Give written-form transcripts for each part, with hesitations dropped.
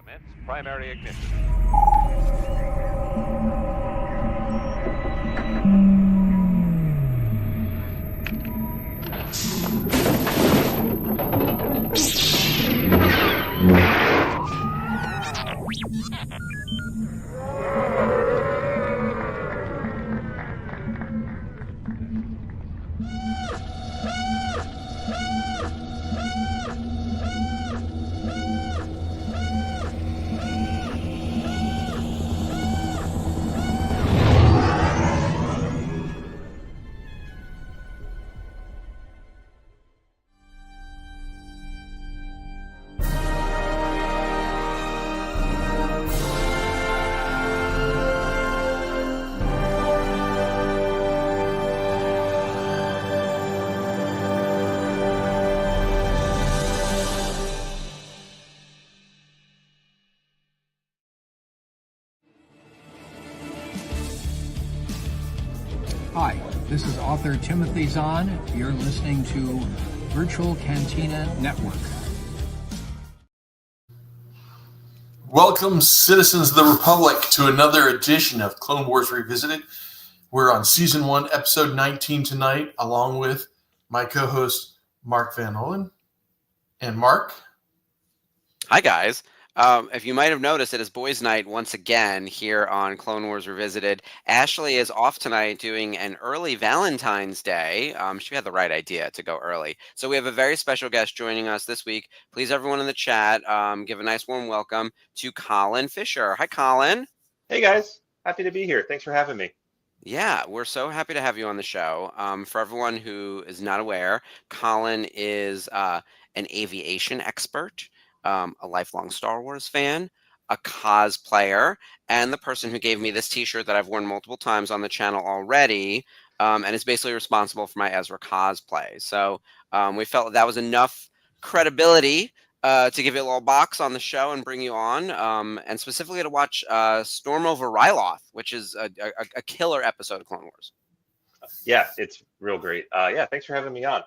Commence primary ignition. Hi, this is author Timothy Zahn. You're listening to Virtual Cantina Network. Welcome, citizens of the Republic, to another edition of Clone Wars Revisited. We're on Season 1, Episode 19 tonight, along with my co-host, Mark Van Olen. And Mark? Hi, guys. If you might have noticed, it is Boys Night once again here on Clone Wars Revisited. Ashley is off tonight doing an early Valentine's Day. She had the right idea to go early. So we have a very special guest joining us this week. Please, everyone in the chat, give a nice warm welcome to Colin Fischer. Hi, Colin. Hey, guys. Happy to be here. Thanks for having me. Yeah, we're so happy to have you on the show. For everyone who is not aware, Colin is an aviation expert, a lifelong Star Wars fan, a cosplayer, and the person who gave me this T-shirt that I've worn multiple times on the channel already, and is basically responsible for my Ezra cosplay. So we felt that was enough credibility to give you a little box on the show and bring you on, and specifically to watch Storm over Ryloth, which is a killer episode of Clone Wars. Yeah, it's real great. Yeah, thanks for having me on.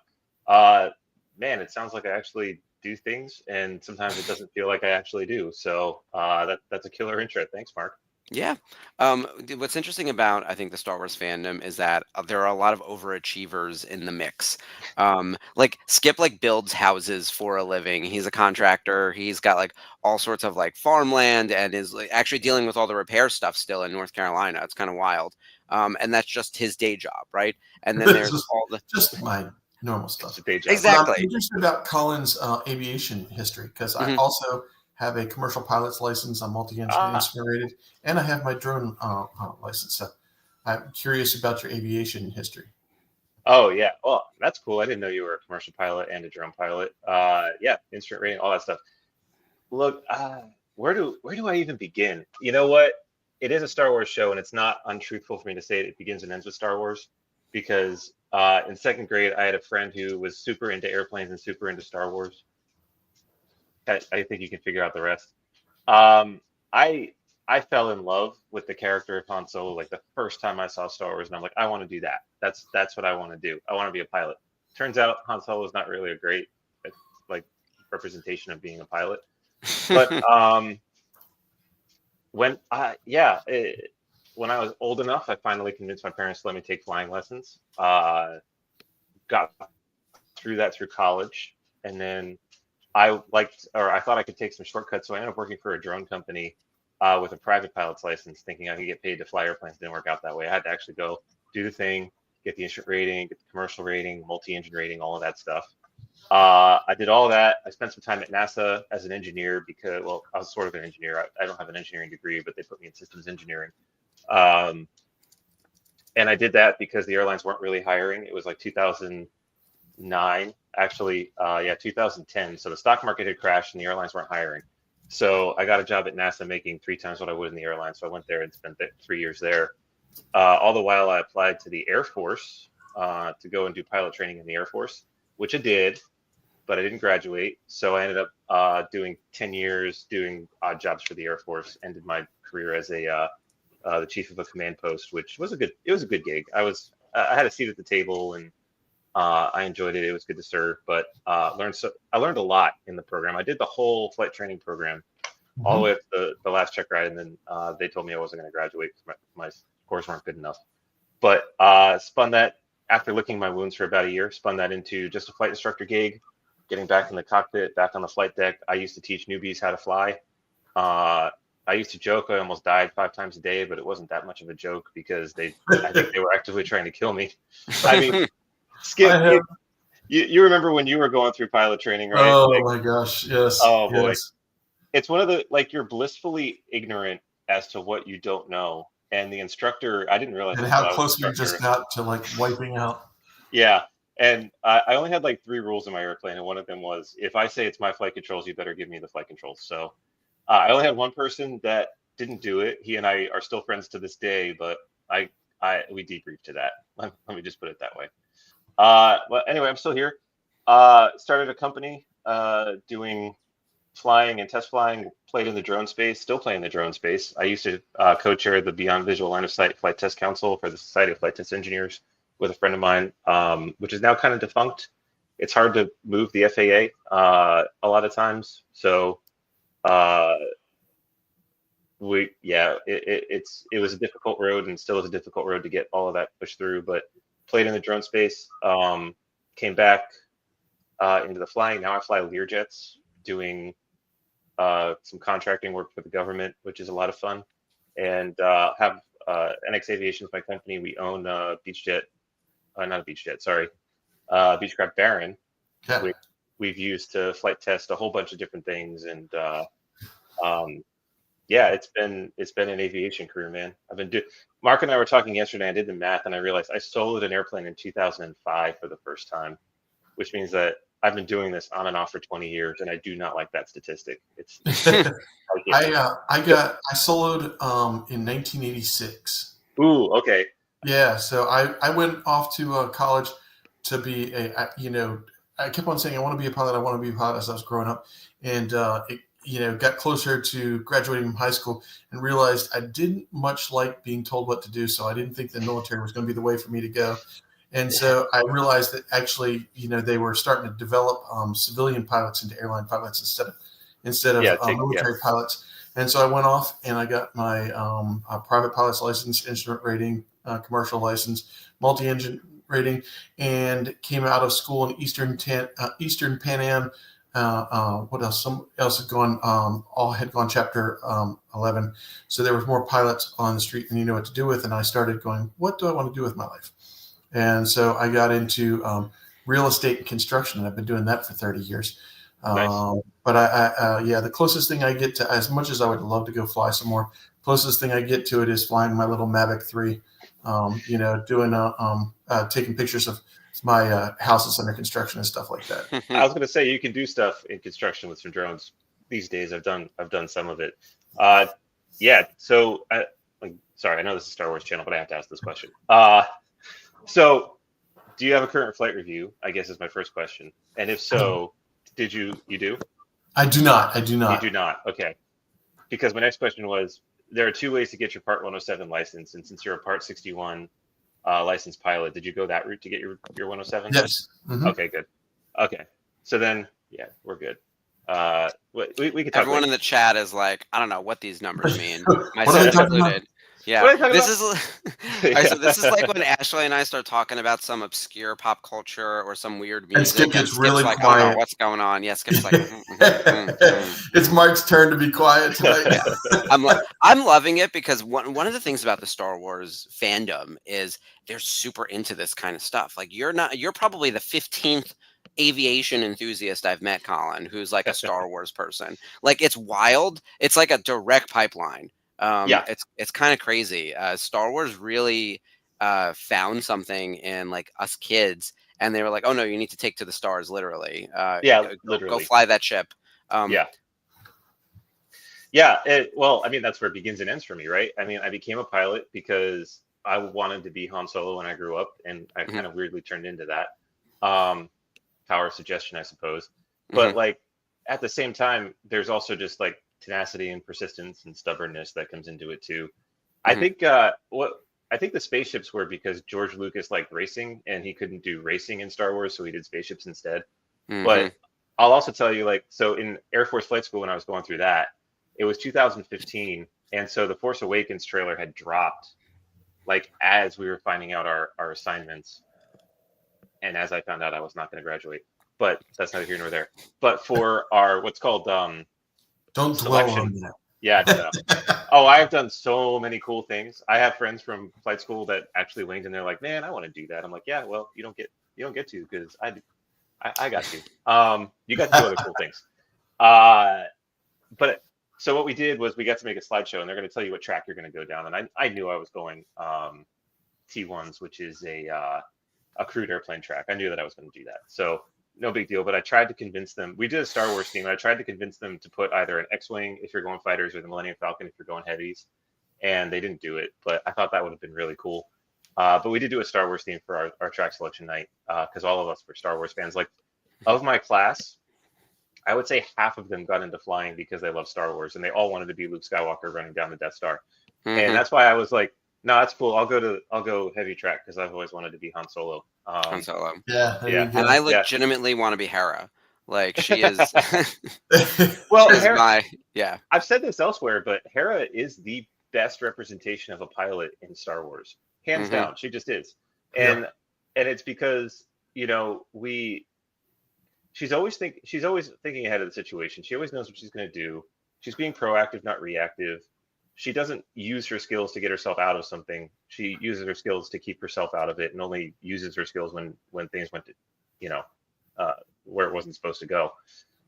Man, it sounds like I actually do things, and sometimes it doesn't feel like I actually do. So that's a killer intro. Thanks, Mark. Yeah. What's interesting about, I think, the Star Wars fandom is that there are a lot of overachievers in the mix. Like Skip builds houses for a living. He's a contractor. He's got all sorts of farmland and is actually dealing with all the repair stuff still in North Carolina. It's kind of wild. And that's just his day job, right? And then there's just my normal stuff. Day job. Exactly. I'm interested about Colin's aviation history because I also have a commercial pilot's license. I'm multi-engine incinerated, and I have my drone license. So I'm curious about your aviation history. Oh, yeah. Well, that's cool. I didn't know you were a commercial pilot and a drone pilot. Yeah, instrument rating, all that stuff. Look, where do I even begin? You know what? It is a Star Wars show, and it's not untruthful for me to say it begins and ends with Star Wars, because in second grade, I had a friend who was super into airplanes and super into Star Wars. I think you can figure out the rest. I fell in love with the character of Han Solo the first time I saw Star Wars, and I'm like, I want to do that. That's what I want to do. I want to be a pilot. Turns out Han Solo is not really a great representation of being a pilot. But when I was old enough, I finally convinced my parents to let me take flying lessons. Got through that through college, and then I thought I could take some shortcuts, so I ended up working for a drone company with a private pilot's license, thinking I could get paid to fly airplanes. Didn't work out that way. I had to actually go do the thing, get the instrument rating, get the commercial rating, multi-engine rating, all of that stuff. I did all that. I spent some time at NASA as an engineer because, well, I was sort of an engineer. I don't have an engineering degree, but they put me in systems engineering. And I did that because the airlines weren't really hiring. It was 2009, actually. 2010. So the stock market had crashed and the airlines weren't hiring. So I got a job at NASA making 3 times what I would in the airline. So I went there and spent 3 years there. All the while I applied to the Air Force to go and do pilot training in the Air Force, which I did, but I didn't graduate. So I ended up doing 10 years doing odd jobs for the Air Force. Ended my career as the chief of a command post, which was a good gig. I had a seat at the table, and I enjoyed it. It was good to serve, but I learned a lot in the program. I did the whole flight training program all the way up to the last check ride, and then they told me I wasn't going to graduate because my scores weren't good enough. But spun that after licking my wounds for about a year. Spun that into just a flight instructor gig, getting back in the cockpit, back on the flight deck. I used to teach newbies how to fly. I used to joke I almost died 5 times a day, but it wasn't that much of a joke because I think they were actively trying to kill me. I mean, Skip, you remember when you were going through pilot training, right? Oh my gosh, yes. Oh boy. Yes. It's one of the, like, you're blissfully ignorant as to what you don't know. And the instructor, I didn't realize And until how I was close we instructor. just got to like wiping out. Yeah. And I only had like 3 rules in my airplane. And one of them was, if I say it's my flight controls, you better give me the flight controls. So I only had one person that didn't do it. He and I are still friends to this day, but we debriefed to that. Let me just put it that way. Well, anyway, I'm still here. Started a company doing flying and test flying, played in the drone space, still play in the drone space. I used to co-chair the Beyond Visual Line of Sight Flight Test Council for the Society of Flight Test Engineers with a friend of mine, which is now kind of defunct. It's hard to move the FAA a lot of times. So it was a difficult road and still is a difficult road to get all of that pushed through, but played in the drone space, came back into the flying. Now I fly Learjets, doing some contracting work for the government, which is a lot of fun, and have NX Aviation is my company. We own Beechcraft Baron, which we've used to flight test a whole bunch of different things, and it's been an aviation career, man. Mark and I were talking yesterday. I did the math, and I realized I soloed an airplane in 2005 for the first time, which means that I've been doing this on and off for 20 years, and I do not like that statistic. I soloed in 1986. Ooh, okay. Yeah, so I went off to college to be I kept on saying I want to be a pilot. I want to be a pilot as I was growing up, and got closer to graduating from high school and realized I didn't much like being told what to do. So I didn't think the military was going to be the way for me to go. And so I realized that actually, they were starting to develop civilian pilots into airline pilots instead of military pilots. And so I went off and I got my private pilot's license, instrument rating, commercial license, multi-engine rating, and came out of school in Eastern Pan Am. What else? Some else had gone. All had gone Chapter 11. So there was more pilots on the street than you know what to do with. And I started going, what do I want to do with my life? And so I got into real estate and construction, and I've been doing that for 30 years. Nice. But the closest thing I get to, as much as I would love to go fly some more, closest thing I get to it is flying my little Mavic 3, doing taking pictures of my houses under construction and stuff like that. I was going to say, you can do stuff in construction with some drones these days. I've done some of it. So sorry, I know this is a Star Wars channel, but I have to ask this question. So do you have a current flight review, I guess is my first question. And if so, you do? I do not. You do not. Okay. Because my next question was, there are 2 ways to get your Part 107 license. And since you're a Part 61 licensed pilot, did you go that route to get your 107? Yes. Mm-hmm. Okay, good. Okay. So then, yeah, we're good. We could talk. Everyone in the chat is like, I don't know what these numbers mean. Myself included. Yeah, this is Yeah. this is like when Ashley and I start talking about some obscure pop culture or some weird music. And Skip gets really like, quiet. I don't know what's going on. Yeah, Skip's like, It's Mark's turn to be quiet tonight. Yeah. I'm loving it because one of the things about the Star Wars fandom is they're super into this kind of stuff. Like you're probably the 15th aviation enthusiast I've met, Colin, who's like a Star Wars person. Like it's wild. It's like a direct pipeline. It's kind of crazy. Star Wars really found something in like us kids, and they were like, "Oh no, you need to take to the stars, literally." Literally. Go fly that ship. Well, I mean, that's where it begins and ends for me, right? I mean, I became a pilot because I wanted to be Han Solo when I grew up, and I kind of weirdly turned into that. Power of suggestion, I suppose. But like at the same time, there's also just like tenacity and persistence and stubbornness that comes into it too. I think the spaceships were because George Lucas liked racing and he couldn't do racing in Star Wars, so he did spaceships instead. But I'll also tell you, like, so in Air Force flight school when I was going through that, It was 2015, and so the Force Awakens trailer had dropped, like as we were finding out our assignments, and as I found out I was not going to graduate, but that's neither here nor there. But for our what's called Don't dwell selection, on that. yeah, no. Oh, I've done so many cool things. I have friends from flight school that actually winged, and they're like, "Man, I want to do that." I'm like, "Yeah, well, you don't get to because I got to. You got to do other cool things." But so what we did was we got to make a slideshow, and they're going to tell you what track you're going to go down. And I knew I was going T1s, which is a crewed airplane track. I knew that I was going to do that, so no big deal. But I tried to convince them. We did a Star Wars theme. And I tried to convince them to put either an X-wing if you're going fighters, or the Millennium Falcon if you're going heavies, and they didn't do it. But I thought that would have been really cool. But we did do a Star Wars theme for our track selection night because all of us were Star Wars fans. Like, of my class, I would say half of them got into flying because they love Star Wars, and they all wanted to be Luke Skywalker running down the Death Star. And that's why I was like, no, that's cool. I'll go heavy track because I've always wanted to be Han Solo. Han Solo. Yeah. And I legitimately want to be Hera. Like, she is. Well, Hera, I've said this elsewhere, but Hera is the best representation of a pilot in Star Wars, hands down. She just is, and it's because she's always thinking ahead of the situation. She always knows what she's going to do. She's being proactive, not reactive. She doesn't use her skills to get herself out of something. She uses her skills to keep herself out of it, and only uses her skills when things went to, where it wasn't supposed to go.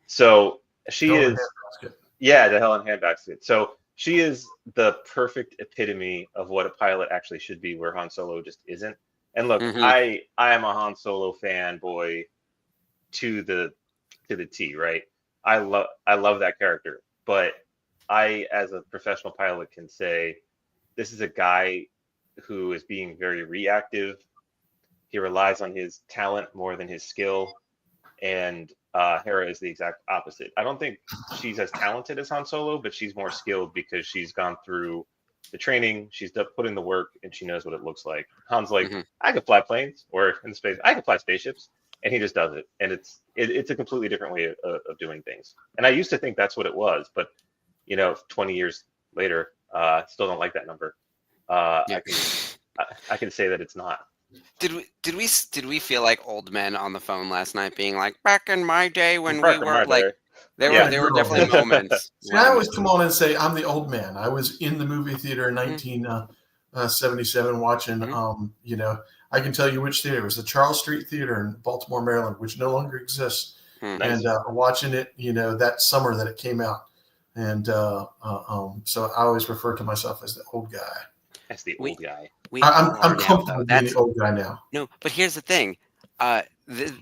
So she is, the hell in handbasket. So she is the perfect epitome of what a pilot actually should be, where Han Solo just isn't. And look, I am a Han Solo fanboy to the T, right? I love that character, but I, as a professional pilot, can say this is a guy who is being very reactive. He relies on his talent more than his skill, and Hera is the exact opposite. I don't think she's as talented as Han Solo, but she's more skilled because she's gone through the training, she's put in the work, and she knows what it looks like. Han's like, I could fly planes, or in space, I could fly spaceships, and he just does it. And it's a completely different way of doing things. And I used to think that's what it was, but 20 years later, still don't like that number. I can say that it's not. Did we feel like old men on the phone last night, being like, back in my day when we were like, there were definitely moments. I always come on and say I'm the old man. I was in the movie theater in 1977 watching. I can tell you which theater. It was the Charles Street Theater in Baltimore, Maryland, which no longer exists. And watching it, that summer that it came out. And so I always refer to myself as the old guy. As the old guy. I'm comfortable being the old guy now. No, but here's the thing.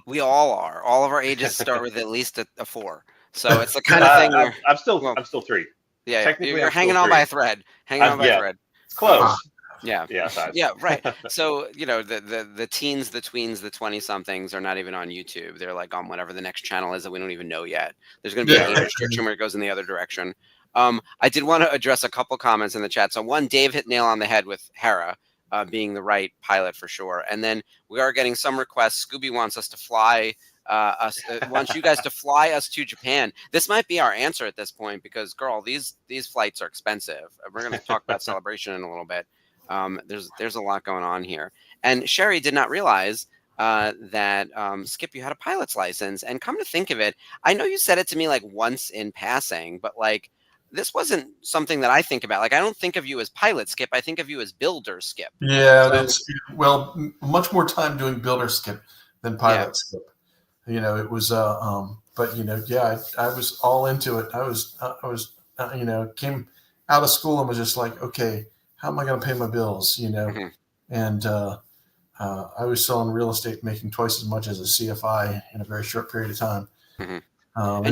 We all are. All of our ages start with at least a 4. So it's the kind of thing where I'm still 3. Yeah, technically you're hanging on by a thread. Thread. It's close. Yeah. Yeah. 5. Yeah. Right. So the teens, the tweens, the 20-somethings are not even on YouTube. They're like on whatever the next channel is that we don't even know yet. There's going to be an age restriction where it goes in the other direction. I did want to address a couple comments in the chat. So one, Dave hit nail on the head with Hera being the right pilot for sure. And then we are getting some requests. Scooby wants us to fly wants you guys to fly us to Japan. This might be our answer at this point because, girl, these flights are expensive. We're going to talk about Celebration in a little bit. There's a lot going on here. And Sherry did not realize that Skip, you had a pilot's license. And come to think of it, I know you said it to me like once in passing, but like this wasn't something that I think about. Like I don't think of you as pilot Skip. I think of you as builder Skip. Yeah, that's much more time doing builder Skip than pilot Skip. It was but I was all into it. I was came out of school and was just like, okay, how am I going to pay my bills? And I was selling real estate, making twice as much as a CFI in a very short period of time. And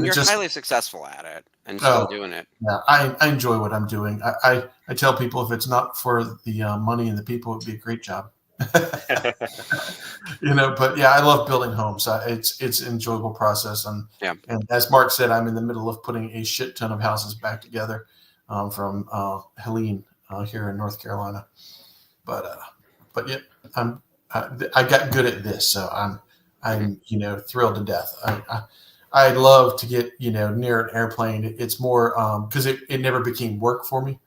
you're highly successful at it and still doing it. Yeah, I enjoy what I'm doing. I tell people if it's not for the money and the people, it'd be a great job. But yeah, I love building homes. It's an enjoyable process. And as Mark said, I'm in the middle of putting a shit ton of houses back together from Helene here in North Carolina. But yeah, I got good at this, so I'm thrilled to death. I love to get, near an airplane. It's more because it never became work for me.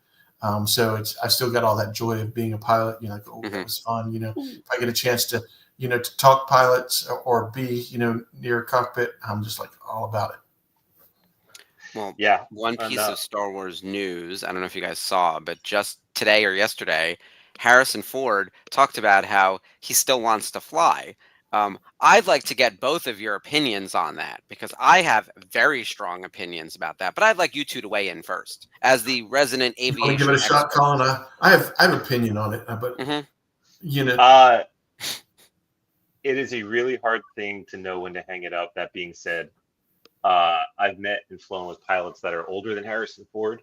So I still got all that joy of being a pilot. Like, oh, that was fun. If I get a chance to, to talk pilots or be, near a cockpit, I'm just like all about it. Well, Yeah. one piece of Star Wars news, I don't know if you guys saw, but just today or yesterday, Harrison Ford talked about how he still wants to fly. I'd like to get both of your opinions on that because I have very strong opinions about that. But I'd like you two to weigh in first, as the resident You want to aviation give it a shot, expert. Colin? I have opinion on it, but it is a really hard thing to know when to hang it up. That being said, I've met and flown with pilots that are older than Harrison Ford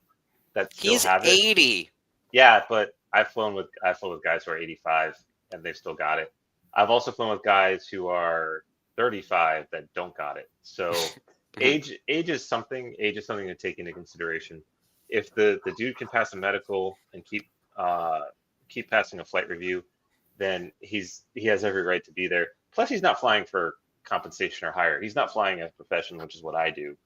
that still He's have it. 80. Yeah, but I've flown with guys who are 85 and they've still got it. I've also flown with guys who are 35 that don't got it. So age is something to take into consideration. If the dude can pass a medical and keep passing a flight review, then he has every right to be there. Plus, he's not flying for compensation or higher. He's not flying as a profession, which is what I do.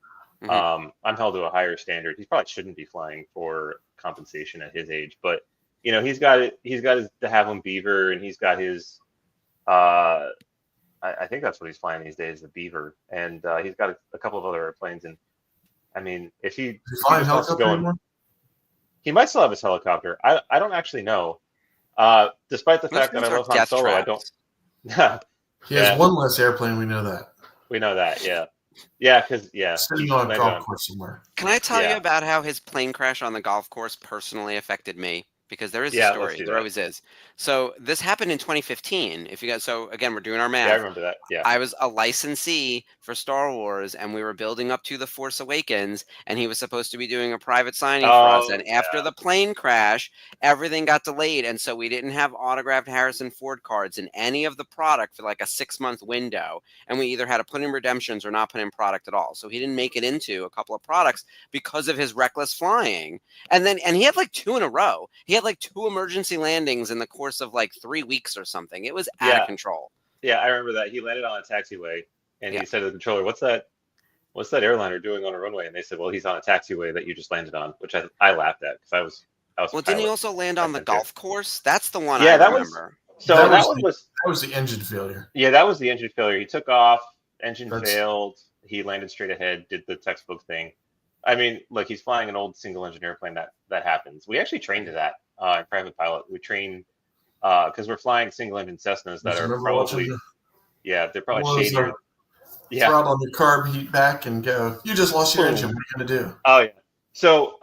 I'm held to a higher standard. He probably shouldn't be flying for compensation at his age, but he's got it. He's got his de Havilland Beaver, and he's got his. I think that's what he's flying these days, the Beaver, and he's got a couple of other airplanes. And I mean, if he flying helicopter anymore? He might still have his helicopter. I don't actually know. Despite the fact that I love Han Solo, I don't. He has one less airplane. We know that. We know that. Yeah. Yeah, because sitting on a golf course somewhere. Can I tell you about how his plane crash on the golf course personally affected me? Because there is a story. There always is. So this happened in 2015. If you guys, so again, we're doing our math. Yeah, I remember that. Yeah. I was a licensee for Star Wars, and we were building up to The Force Awakens, and he was supposed to be doing a private signing for us. And after the plane crash, everything got delayed, and so we didn't have autographed Harrison Ford cards in any of the product for like a 6-month window. And we either had to put in redemptions or not put in product at all. So he didn't make it into a couple of products because of his reckless flying. And he had like 2 in a row. He had like 2 emergency landings in the course of like 3 weeks or something. It was out of control. Yeah, I remember that. He landed on a taxiway, and he said to the controller, "What's that airliner doing on a runway?" And they said, "Well, he's on a taxiway that you just landed on," which I laughed at because I was. Well, didn't he also land on the golf course? That's the one I remember. That was the engine failure. Yeah, that was the engine failure. He took off, engine failed. He landed straight ahead, did the textbook thing. I mean, look, he's flying an old single-engine airplane. That happens. We actually trained to that in private pilot. We train because we're flying single-engine Cessnas that are probably, they're probably shadier. Throttle on the carb, heat back, and go. You just lost your engine. What are you gonna do? Oh yeah. So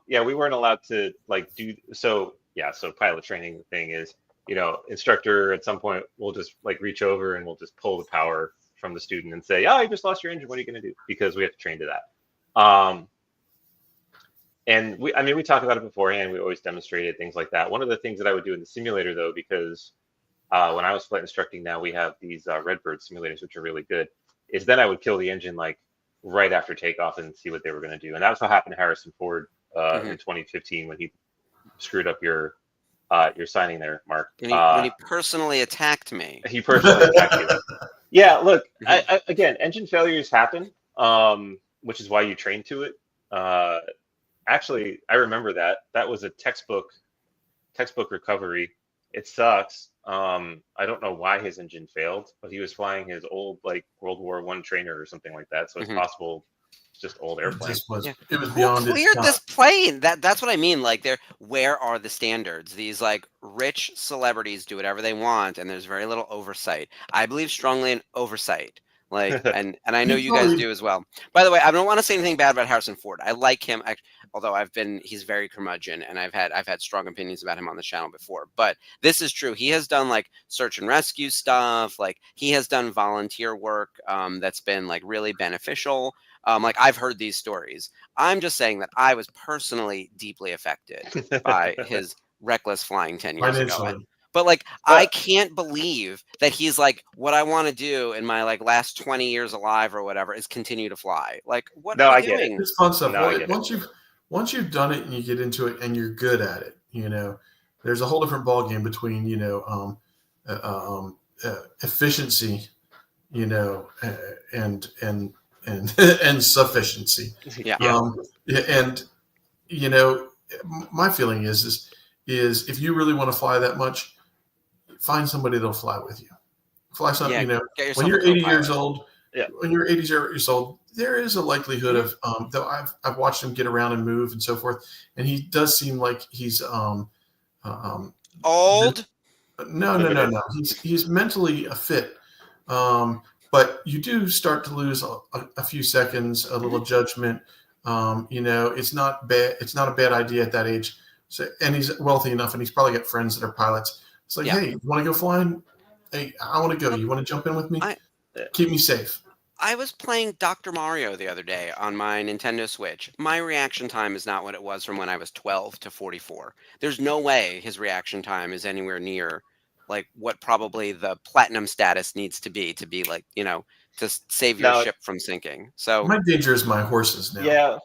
we weren't allowed to do so. Yeah. So pilot training thing is, instructor at some point will just reach over and we'll just pull the power from the student and say, "Oh, you just lost your engine. What are you gonna do?" Because we have to train to that. And we talked about it beforehand. We always demonstrated things like that. One of the things that I would do in the simulator, though, because when I was flight instructing, now we have these Redbird simulators, which are really good, is then I would kill the engine right after takeoff and see what they were going to do. And that's what happened to Harrison Ford in 2015 when he screwed up your signing there, Mark. When he personally attacked me. He personally attacked you. Yeah, look, again, engine failures happen, which is why you train to it. Actually, I remember that was a textbook recovery. It sucks. I don't know why his engine failed, but he was flying his old World War I trainer or something like that. So it's possible it's just old airplane. It was beyond Who cleared this plane? That's what I mean. Where are the standards? These rich celebrities do whatever they want, and there's very little oversight. I believe strongly in oversight. And I know you guys do as well. By the way, I don't want to say anything bad about Harrison Ford. I like him, although he's very curmudgeon, and I've had strong opinions about him on the channel before. But this is true. He has done search and rescue stuff. He has done volunteer work that's been really beneficial. I've heard these stories. I'm just saying that I was personally deeply affected by his reckless flying 10 years ago. But I can't believe that he's what I want to do in my last 20 years alive or whatever is continue to fly. What are you doing? It's fun stuff. Once you've done it and you get into it and you're good at it, there's a whole different ballgame between efficiency, and and and sufficiency. Yeah. And my feeling is if you really want to fly that much, find somebody that'll fly with you. Fly something. Get When yourself you're a 80 co-pilot. years old, Yeah. when you're 80 years old, there is a likelihood of though I've watched him get around and move and so forth, and he does seem like he's Old? Limited. no. He's mentally fit, but you do start to lose a few seconds, a little judgment. It's not bad. It's not a bad idea at that age. So, and he's wealthy enough, and he's probably got friends that are pilots. It's like, hey, you want to go flying? Hey, I want to go. You want to jump in with me? Keep me safe. I was playing Dr. Mario the other day on my Nintendo Switch. My reaction time is not what it was from when I was 12 to 44. There's no way his reaction time is anywhere near like what probably the platinum status needs to be like, to save your Now, ship from sinking. So My danger is my horses now.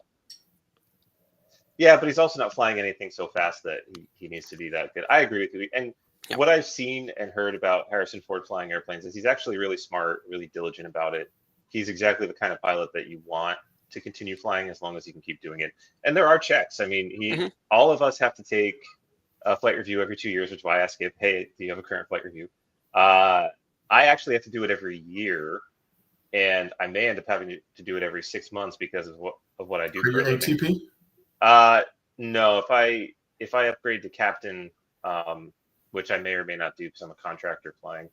Yeah, but he's also not flying anything so fast that he needs to be that good. I agree with you. And what I've seen and heard about Harrison Ford flying airplanes is he's actually really smart, really diligent about it. He's exactly the kind of pilot that you want to continue flying as long as he can keep doing it. And there are checks. I mean, all of us have to take a flight review every 2 years, which is why I ask him, hey, do you have a current flight review? I actually have to do it every year, and I may end up having to do it every 6 months because of what I do. Are you ATP? No, if I upgrade to captain, which I may or may not do because I'm a contractor flying,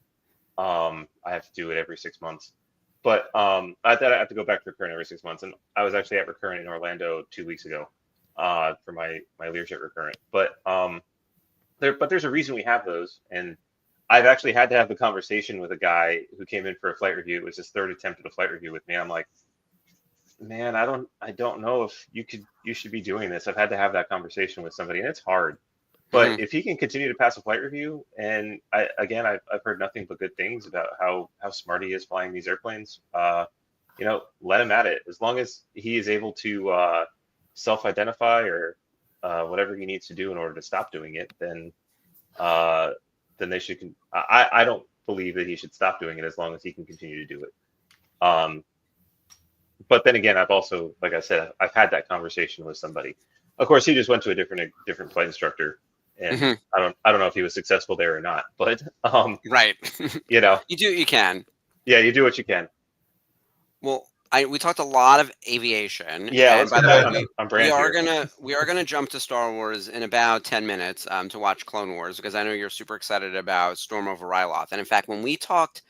I have to do it every 6 months. But I have to go back to recurrent every 6 months, and I was actually at recurrent in Orlando 2 weeks ago for my Learjet recurrent. But there's a reason we have those, and I've actually had to have the conversation with a guy who came in for a flight review. It was his third attempt at a flight review with me. I'm like, man, I don't know if you should be doing this. I've had to have that conversation with somebody, and it's hard. But if he can continue to pass a flight review, and I've heard nothing but good things about how smart he is flying these airplanes. Let him at it. As long as he is able to self-identify or whatever he needs to do in order to stop doing it, then they should. I don't believe that he should stop doing it as long as he can continue to do it. But then again, I've also, like I said, I've had that conversation with somebody. Of course, he just went to a different flight instructor, and I don't know if he was successful there or not. But right, you can. Yeah, you do what you can. Well, we talked a lot of aviation. Yeah, and by the way, I'm we are gonna jump to Star Wars in about 10 minutes to watch Clone Wars, because I know you're super excited about Storm over Ryloth. And in fact, when we talked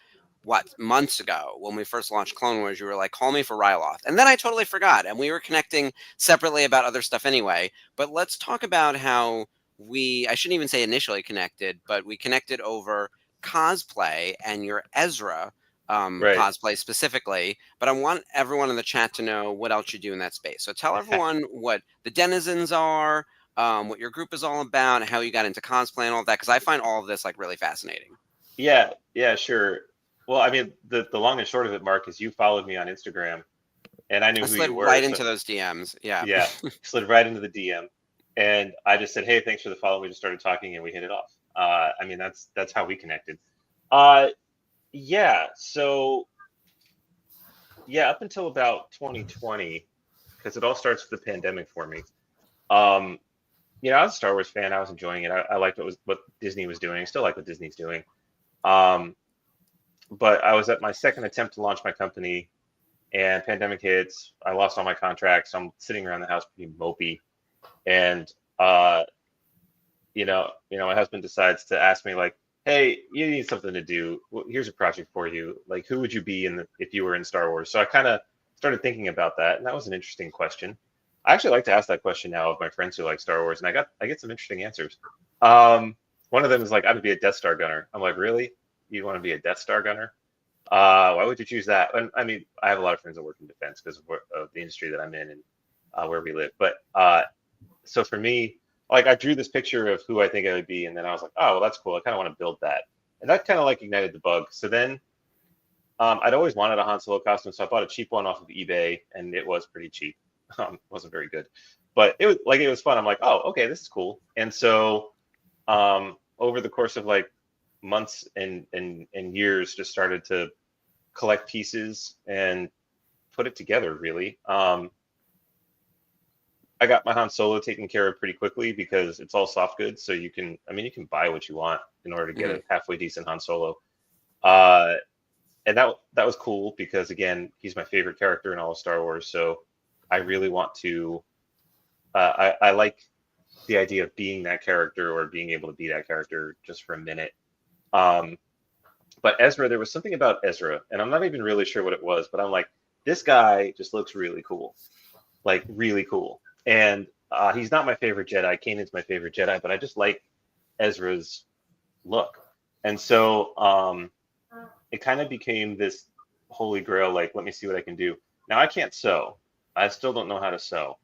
months ago when we first launched Clone Wars, you were like, call me for Ryloth. And then I totally forgot. And we were connecting separately about other stuff anyway. But let's talk about how I shouldn't even say initially connected, but we connected over cosplay and your Ezra cosplay specifically. But I want everyone in the chat to know what else you do in that space. So tell everyone what the denizens are, what your group is all about, and how you got into cosplay and all that, because I find all of this like really fascinating. Yeah, sure. Well, I mean, the long and short of it, Mark, is you followed me on Instagram, and I knew who you were. Right into those DMs. Yeah, slid right into the DM, and I just said, "Hey, thanks for the follow." We just started talking, and we hit it off. I mean, that's how we connected. So up until about 2020, because it all starts with the pandemic for me. I was a Star Wars fan. I was enjoying it. I liked what Disney was doing. I still like what Disney's doing. But I was at my second attempt to launch my company, and pandemic hits. I lost all my contracts. So I'm sitting around the house pretty mopey, and my husband decides to ask me like, "Hey, you need something to do. Well, here's a project for you. Like, who would you be if you were in Star Wars?" So I kind of started thinking about that, and that was an interesting question. I actually like to ask that question now of my friends who like Star Wars, and I get some interesting answers. One of them is like, "I would be a Death Star gunner." I'm like, "Really? You want to be a Death Star gunner? Why would you choose that?" And I mean, I have a lot of friends that work in defense because of the industry that I'm in and where we live. But so for me, like, I drew this picture of who I think I would be, and then I was like, "Oh, well, that's cool. I kind of want to build that," and that kind of like ignited the bug. So then, I'd always wanted a Han Solo costume, so I bought a cheap one off of eBay, and it was pretty cheap. Wasn't very good, but it was fun. I'm like, "Oh, okay, this is cool." And so, over the course of like months and years, just started to collect pieces and put it together really. I got my Han Solo taken care of pretty quickly because it's all soft goods. So you can buy what you want in order to get a halfway decent Han Solo. And that was cool because again, he's my favorite character in all of Star Wars. So I really want to. I like the idea of being that character or being able to be that character just for a minute. But Ezra, there was something about Ezra, and I'm not even really sure what it was, but I'm like, this guy just looks really cool, like really cool. And he's not my favorite Jedi. Kanan's my favorite Jedi, but I just like Ezra's look. And so it kind of became this holy grail, like, let me see what I can do. Now, I can't sew. I still don't know how to sew.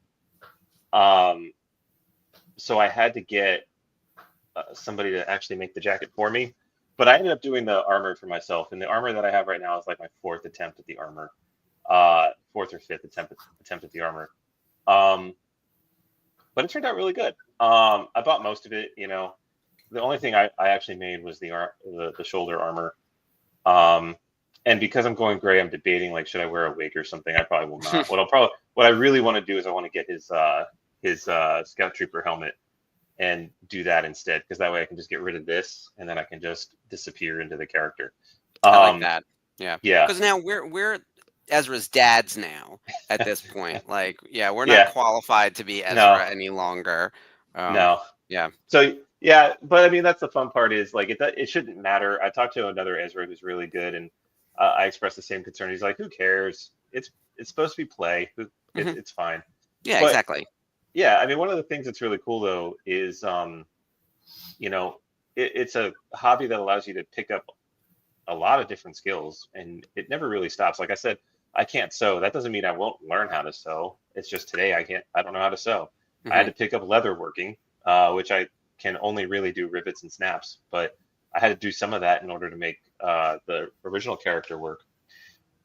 So I had to get somebody to actually make the jacket for me. But I ended up doing the armor for myself. And the armor that I have right now is like my fourth attempt at the armor. Fourth or fifth attempt at the armor. But it turned out really good. I bought most of it, you know. The only thing I actually made was the shoulder armor. And because I'm going gray, I'm debating like, should I wear a wig or something? I probably will not. What I really want to do is I want to get his Scout Trooper helmet and do that instead, because that way I can just get rid of this and then I can just disappear into the character. I like that. Yeah. Yeah. Because now we're Ezra's dads now at this point. Like, yeah, we're not qualified to be Ezra any longer. No. Yeah. So yeah, but I mean that's the fun part is like it shouldn't matter. I talked to another Ezra who's really good, and I expressed the same concern. He's like, who cares? It's supposed to be play. It's fine. Yeah, but, exactly. Yeah, I mean, one of the things that's really cool though is, you know, it's a hobby that allows you to pick up a lot of different skills, and it never really stops. Like I said, I can't sew. That doesn't mean I won't learn how to sew. It's just today I don't know how to sew. I had to pick up leather working, which I can only really do rivets and snaps, but I had to do some of that in order to make the original character work.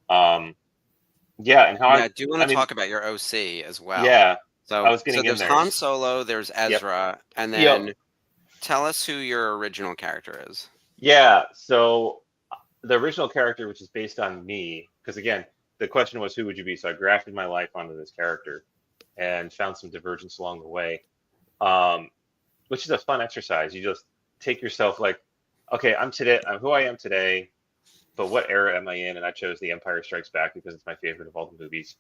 And how I do want to talk about your OC as well. Yeah. So I was getting there's in there. Han Solo, there's Ezra, and then tell us who your original character is. Yeah, so the original character, which is based on me, because again, the question was who would you be? So I grafted my life onto this character and found some divergence along the way, which is a fun exercise. You just take yourself like, okay, I'm who I am today, but what era am I in? And I chose The Empire Strikes Back because it's my favorite of all the movies.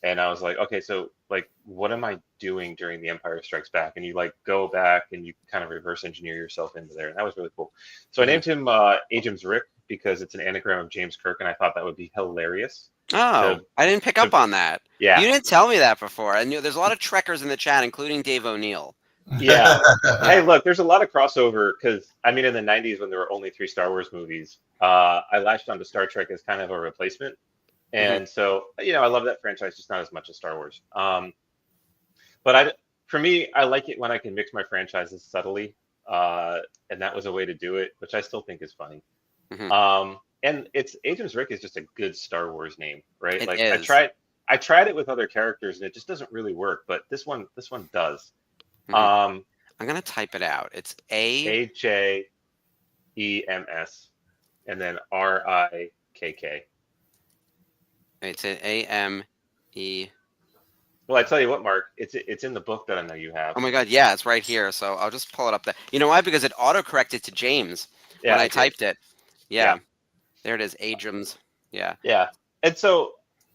And I was like, okay, so like, what am I doing during The Empire Strikes Back? And you like go back and you kind of reverse engineer yourself into there. And that was really cool. So I named him Ajax Rick because it's an anagram of James Kirk. And I thought that would be hilarious. Oh, I didn't pick up on that. Yeah. You didn't tell me that before. I knew there's a lot of Trekkers in the chat, including Dave O'Neill. Yeah. Hey, look, there's a lot of crossover because, I mean, in the 90s when there were only 3 Star Wars movies, I latched onto Star Trek as kind of a replacement. And so, you know, I love that franchise, just not as much as Star Wars. But for me, I like it when I can mix my franchises subtly. And that was a way to do it, which I still think is funny. And Ajax Rick is just a good Star Wars name, right? It like is. I tried it with other characters and it just doesn't really work, but this one does. I'm gonna type it out. It's AJEMS and then RIKK. It's an AME. Well, I tell you what, Mark, it's in the book that I know you have. Oh my God, yeah, it's right here. So I'll just pull it up there. You know why? Because it autocorrected to James when I typed it. Yeah. There it is, Ajax. Yeah. Yeah. And so,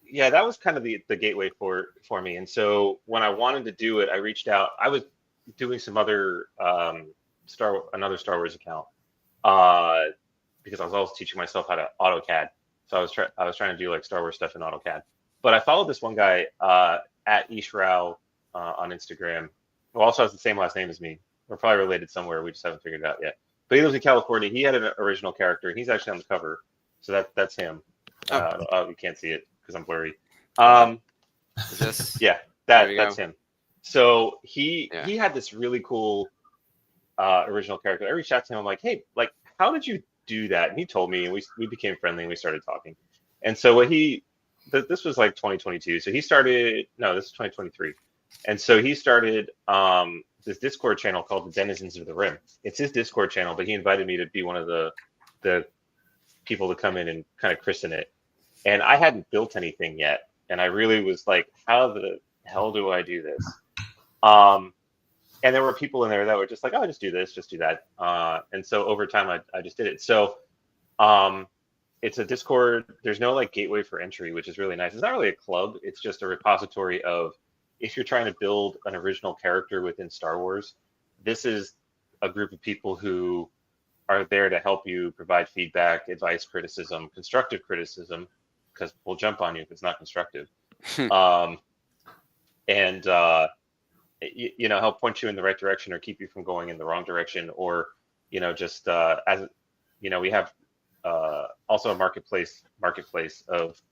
yeah, that was kind of the gateway for me. And so when I wanted to do it, I reached out. I was doing some other another Star Wars account because I was always teaching myself how to AutoCAD. So I was trying to do like Star Wars stuff in AutoCAD. But I followed this one guy at Ishrao on Instagram, who also has the same last name as me. We're probably related somewhere. We just haven't figured it out yet. But he lives in California. He had an original character, and he's actually on the cover. So that's him. You can't see it because I'm blurry. Is this? Yeah, that's him. So he had this really cool original character. I reached out to him. I'm like, hey, like, how did you do that? And he told me, and we became friendly, and we started talking. And so this was like 2022. So this is 2023. And so he started this Discord channel called the Denizens of the Rim. It's his Discord channel, but he invited me to be one of the people to come in and kind of christen it. And I hadn't built anything yet. and I really was like, how the hell do I do this? And there were people in there that were just like, oh, just do this, just do that. And so over time, I just did it. So it's a Discord. There's no like gateway for entry, which is really nice. It's not really a club. It's just a repository of, if you're trying to build an original character within Star Wars, this is a group of people who are there to help you, provide feedback, advice, criticism, constructive criticism, because we'll jump on you if it's not constructive. And help point you in the right direction or keep you from going in the wrong direction, or just as we have also a marketplace of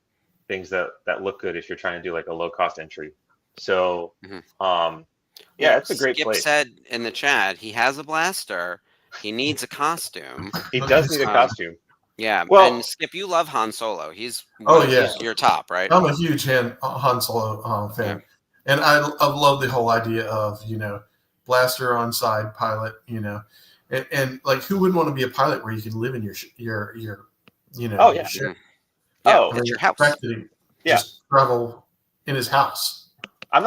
things that look good if you're trying to do like a low cost entry. So it's a great Skip place. said in the chat he has a blaster, he needs a costume. He does need a costume. Yeah, well, and Skip, you love Han Solo. He's your top, right? I'm a huge Han Solo fan. Yeah. And I love the whole idea of, blaster on side pilot, and like, who wouldn't want to be a pilot where you can live in your ship? Yeah, it's your house. Just travel in his house. I'm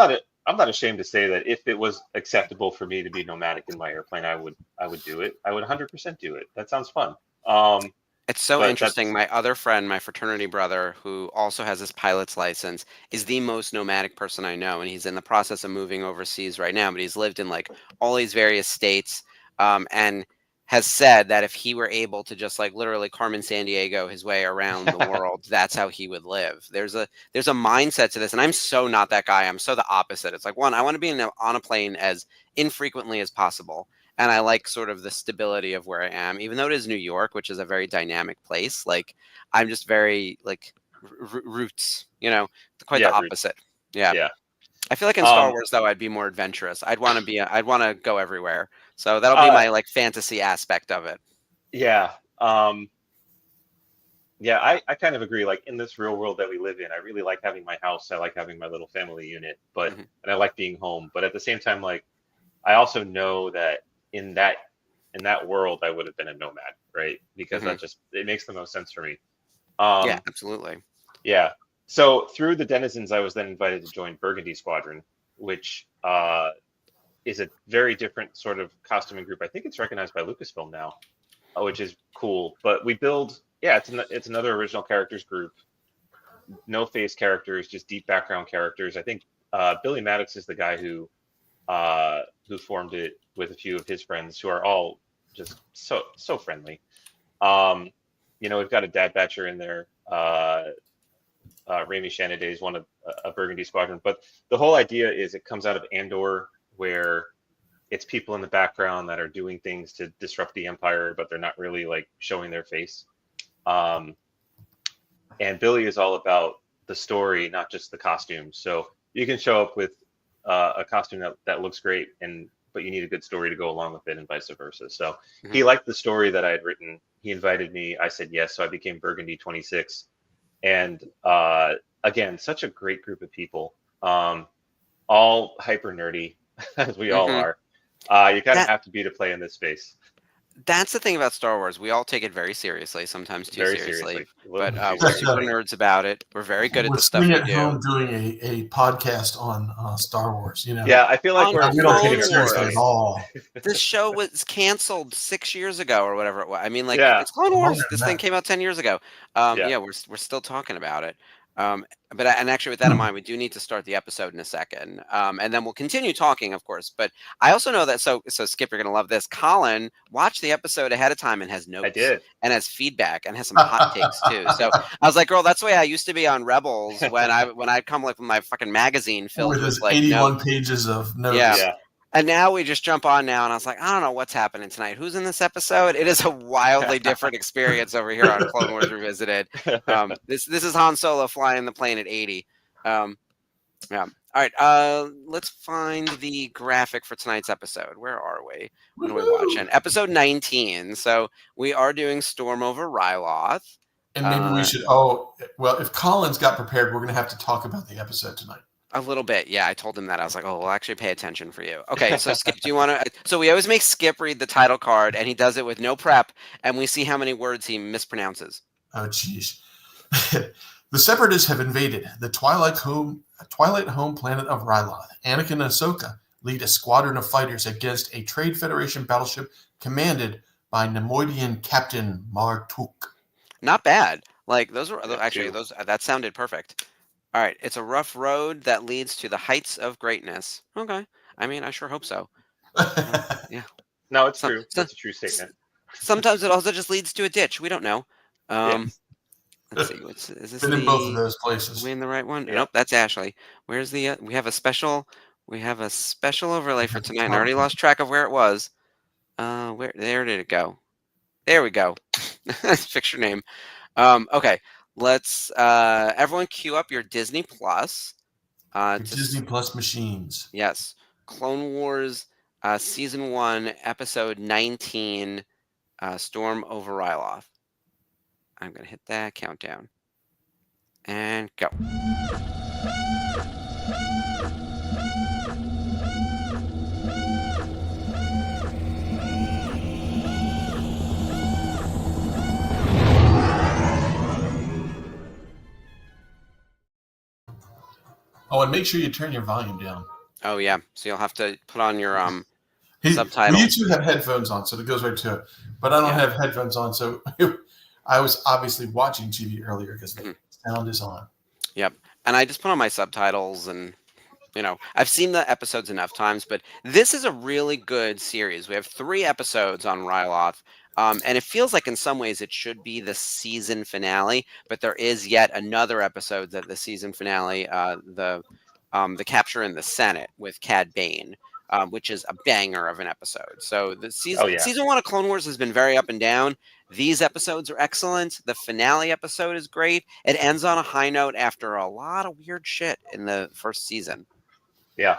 not ashamed to say that if it was acceptable for me to be nomadic in my airplane, I would do it. I would 100% do it. That sounds fun. It's so interesting. My other friend, my fraternity brother, who also has his pilot's license, is the most nomadic person I know. And he's in the process of moving overseas right now, but he's lived in like all these various states, and has said that if he were able to just like literally Carmen Sandiego his way around the world, that's how he would live. There's a mindset to this. And I'm so not that guy. I'm so the opposite. It's like, one, I want to be on a plane as infrequently as possible. And I like sort of the stability of where I am, even though it is New York, which is a very dynamic place. Like, I'm just very like roots, quite the opposite. Yeah. I feel like in Star Wars, though, I'd be more adventurous. I'd want to go everywhere. So that'll be my like fantasy aspect of it. Yeah. I kind of agree. Like, in this real world that we live in, I really like having my house. I like having my little family unit, and I like being home. But at the same time, like, I also know that in that world, I would have been a nomad, right? Because it makes the most sense for me. Yeah, absolutely. Yeah. So through the Denizens, I was then invited to join Burgundy Squadron, which is a very different sort of costuming group. I think it's recognized by Lucasfilm now, which is cool. But we build, it's another original characters group. No face characters, just deep background characters. I think Billy Maddox is the guy who formed it with a few of his friends, who are all just so friendly. We've got a Dad Batcher in there. Rami Shanaday is one of a Burgundy Squadron, but the whole idea is it comes out of Andor, where it's people in the background that are doing things to disrupt the Empire, but they're not really like showing their face. And Billy is all about the story, not just the costume. So you can show up with a costume that looks great, but you need a good story to go along with it, and vice versa. So he liked the story that I had written. He invited me. I said yes. So I became Burgundy 26. And again, such a great group of people, all hyper nerdy, as we all are. You kind of have to be to play in this space. That's the thing about Star Wars. We all take it very seriously, sometimes too Very seriously. But we're super nerds about it. We're very good at the stuff we do. We're home doing a podcast on Star Wars. Yeah, I feel like we don't take it seriously at all. This show was canceled 6 years ago or whatever it was. I mean, like, it's Clone Wars. This thing came out 10 years ago. We're still talking about it. But actually, with that in mind, we do need to start the episode in a second, and then we'll continue talking, of course. But I also know that so Skip, you're gonna love this. Colin watched the episode ahead of time and has notes. I did, and has feedback and has some hot takes too. So I was like, girl, that's the way I used to be on Rebels when I'd come like with my fucking magazine filled with like 81 pages of notes. Yeah. And now we just jump on now, and I was like, I don't know what's happening tonight. Who's in this episode? It is a wildly different experience over here on Clone Wars Revisited. This is Han Solo flying the plane at 80. All right, let's find the graphic for tonight's episode. Where are we? What are we watching? Episode 19. So we are doing Storm over Ryloth. And maybe we should, if Colin's got prepared, we're going to have to talk about the episode tonight. A little bit, yeah. I told him that. I was like, we'll actually pay attention for you. Okay, so Skip, do you want to... So we always make Skip read the title card, and he does it with no prep, and we see how many words he mispronounces. Oh, geez. The Separatists have invaded the Twilight home planet of Ryloth. Anakin and Ahsoka lead a squadron of fighters against a Trade Federation battleship commanded by Nemoidian Captain Martuk. Not bad. Like those were actually too. those that sounded perfect. All right, it's a rough road that leads to the heights of greatness. Okay, I mean, I sure hope so. Yeah. No, it's Some, true. some, That's a true statement. sometimes it also just leads to a ditch. We don't know. Yeah. Let's see. Is this Been in both of the those places. we in the right one? Yeah. Nope, that's Ashley. Where's the? We have a special overlay for tonight, and I already lost track of where it was. There did it go? There we go. Fix your name. Okay, let's everyone queue up your Disney Plus. Disney Plus machines. Yes, Clone Wars Season 1, Episode 19, Storm over Ryloth. I'm going to hit that countdown. And go. Oh, and make sure you turn your volume down. Oh, yeah. So you'll have to put on your Well, subtitles. you two have headphones on, so it goes right to it. But I don't have headphones on, so I was obviously watching TV earlier because the sound is on. Yep. And I just put on my subtitles, and I've seen the episodes enough times, but this is a really good series. We have 3 episodes on Ryloth, and it feels like in some ways it should be the season finale, but there is yet another episode that the season finale, the capture in the Senate with Cad Bane, which is a banger of an episode. So the season 1 of Clone Wars has been very up and down. These episodes are excellent. The finale episode is great. It ends on a high note after a lot of weird shit in the first season. Yeah.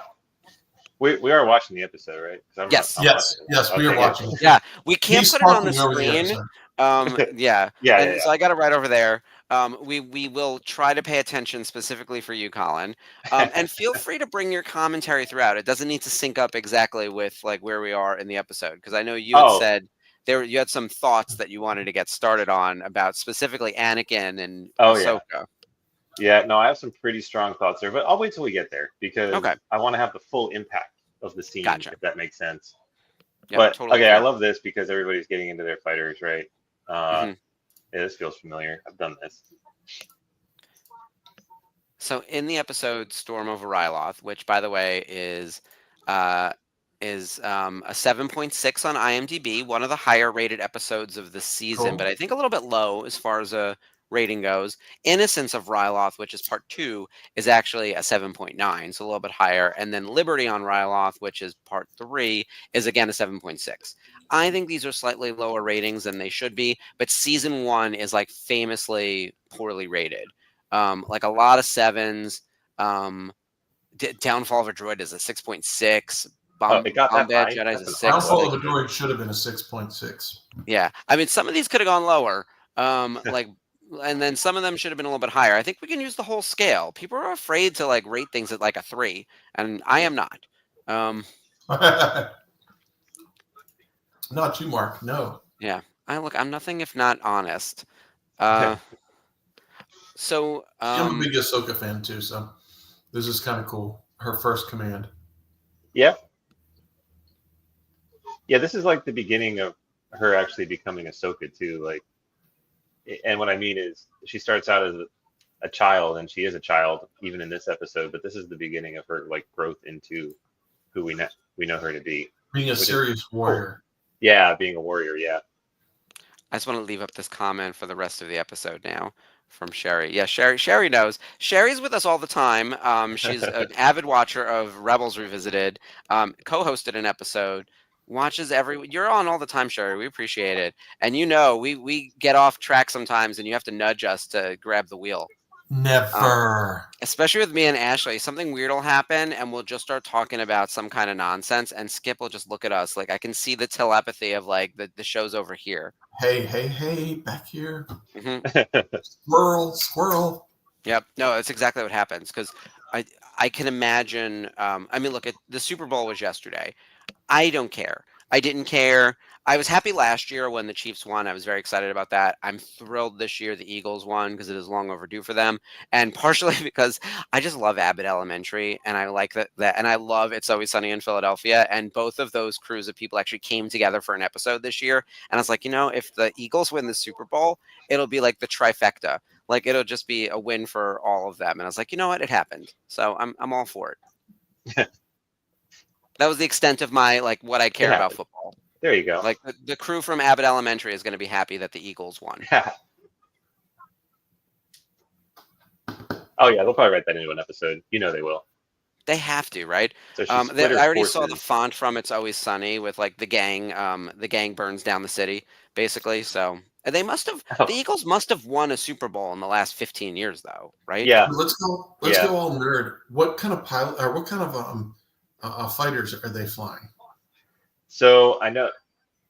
We are watching the episode, right? Yes, we are watching it. Yeah, we can't put it on the talking over screen. Yeah. So I got it right over there. We will try to pay attention specifically for you, Colin. And feel free to bring your commentary throughout. It doesn't need to sync up exactly with like where we are in the episode, because I know you had said you had some thoughts that you wanted to get started on about specifically Anakin and Ahsoka. Yeah, no, I have some pretty strong thoughts there, but I'll wait till we get there because Okay. I want to have the full impact of the scene, Gotcha. if that makes sense. Yep, But totally okay, fair. I love this because everybody's getting into their fighters, right? Yeah, this feels familiar. I've done this. So in the episode Storm over Ryloth, which by the way is a 7.6 on IMDb, one of the higher rated episodes of the season, Cool. but I think a little bit low as far as a rating goes. Innocence of Ryloth, which is part 2, is actually a 7.9, so a little bit higher. And then Liberty on Ryloth, which is part 3, is again a 7.6. I think these are slightly lower ratings than they should be, but season 1 is like famously poorly rated. Like a lot of 7s. Downfall of a Droid is a 6.6. It got that Bad high? Jedi is a That's 6. Downfall of a Droid should have been a 6.6. Yeah, I mean, some of these could have gone lower. And then some of them should have been a little bit higher. I think we can use the whole scale. People are afraid to like rate things at like a 3, and I am not. Not you, Mark. No. Yeah, I'm nothing if not honest. So I'm a big Ahsoka fan too, so this is kind of cool. Her first command. Yeah. Yeah, this is like the beginning of her actually becoming Ahsoka too. Like, and what I mean is she starts out as a child, and she is a child even in this episode, but this is the beginning of her like growth into who we know her to be. Being a serious warrior. Yeah, being a warrior, yeah. I just want to leave up this comment for the rest of the episode now from Sherry. Yeah, Sherry knows. Sherry's with us all the time. She's an avid watcher of Rebels Revisited, co-hosted an episode, watches you're on all the time, Sherry. We appreciate it. And we get off track sometimes, and you have to nudge us to grab the wheel. Never. Especially with me and Ashley, something weird will happen, and we'll just start talking about some kind of nonsense, and Skip will just look at us like I can see the telepathy of like the show's over here. Hey, back here. Mm-hmm. Squirrel. Yep. No, that's exactly what happens, because I can imagine. I mean, look, the Super Bowl was yesterday. I don't care. I didn't care. I was happy last year when the Chiefs won. I was very excited about that. I'm thrilled this year the Eagles won because it is long overdue for them, and partially because I just love Abbott Elementary, and I like that, and I love It's Always Sunny in Philadelphia, and both of those crews of people actually came together for an episode this year, and I was like, if the Eagles win the Super Bowl, it'll be like the trifecta. Like it'll just be a win for all of them, and I was like, you know what, it happened, so I'm all for it. That was the extent of my what I care about football. There you go. Like the crew from Abbott Elementary is going to be happy that the Eagles won. Oh yeah, they'll probably write that into an episode. They will. They have to, right? So I already saw the font from It's Always Sunny with the gang burns down the city, basically. So they must have the Eagles must have won a Super Bowl in the last 15 years, though, right? Yeah. Let's go all nerd. What kind of pilot or what kind of fighters are they flying? So I know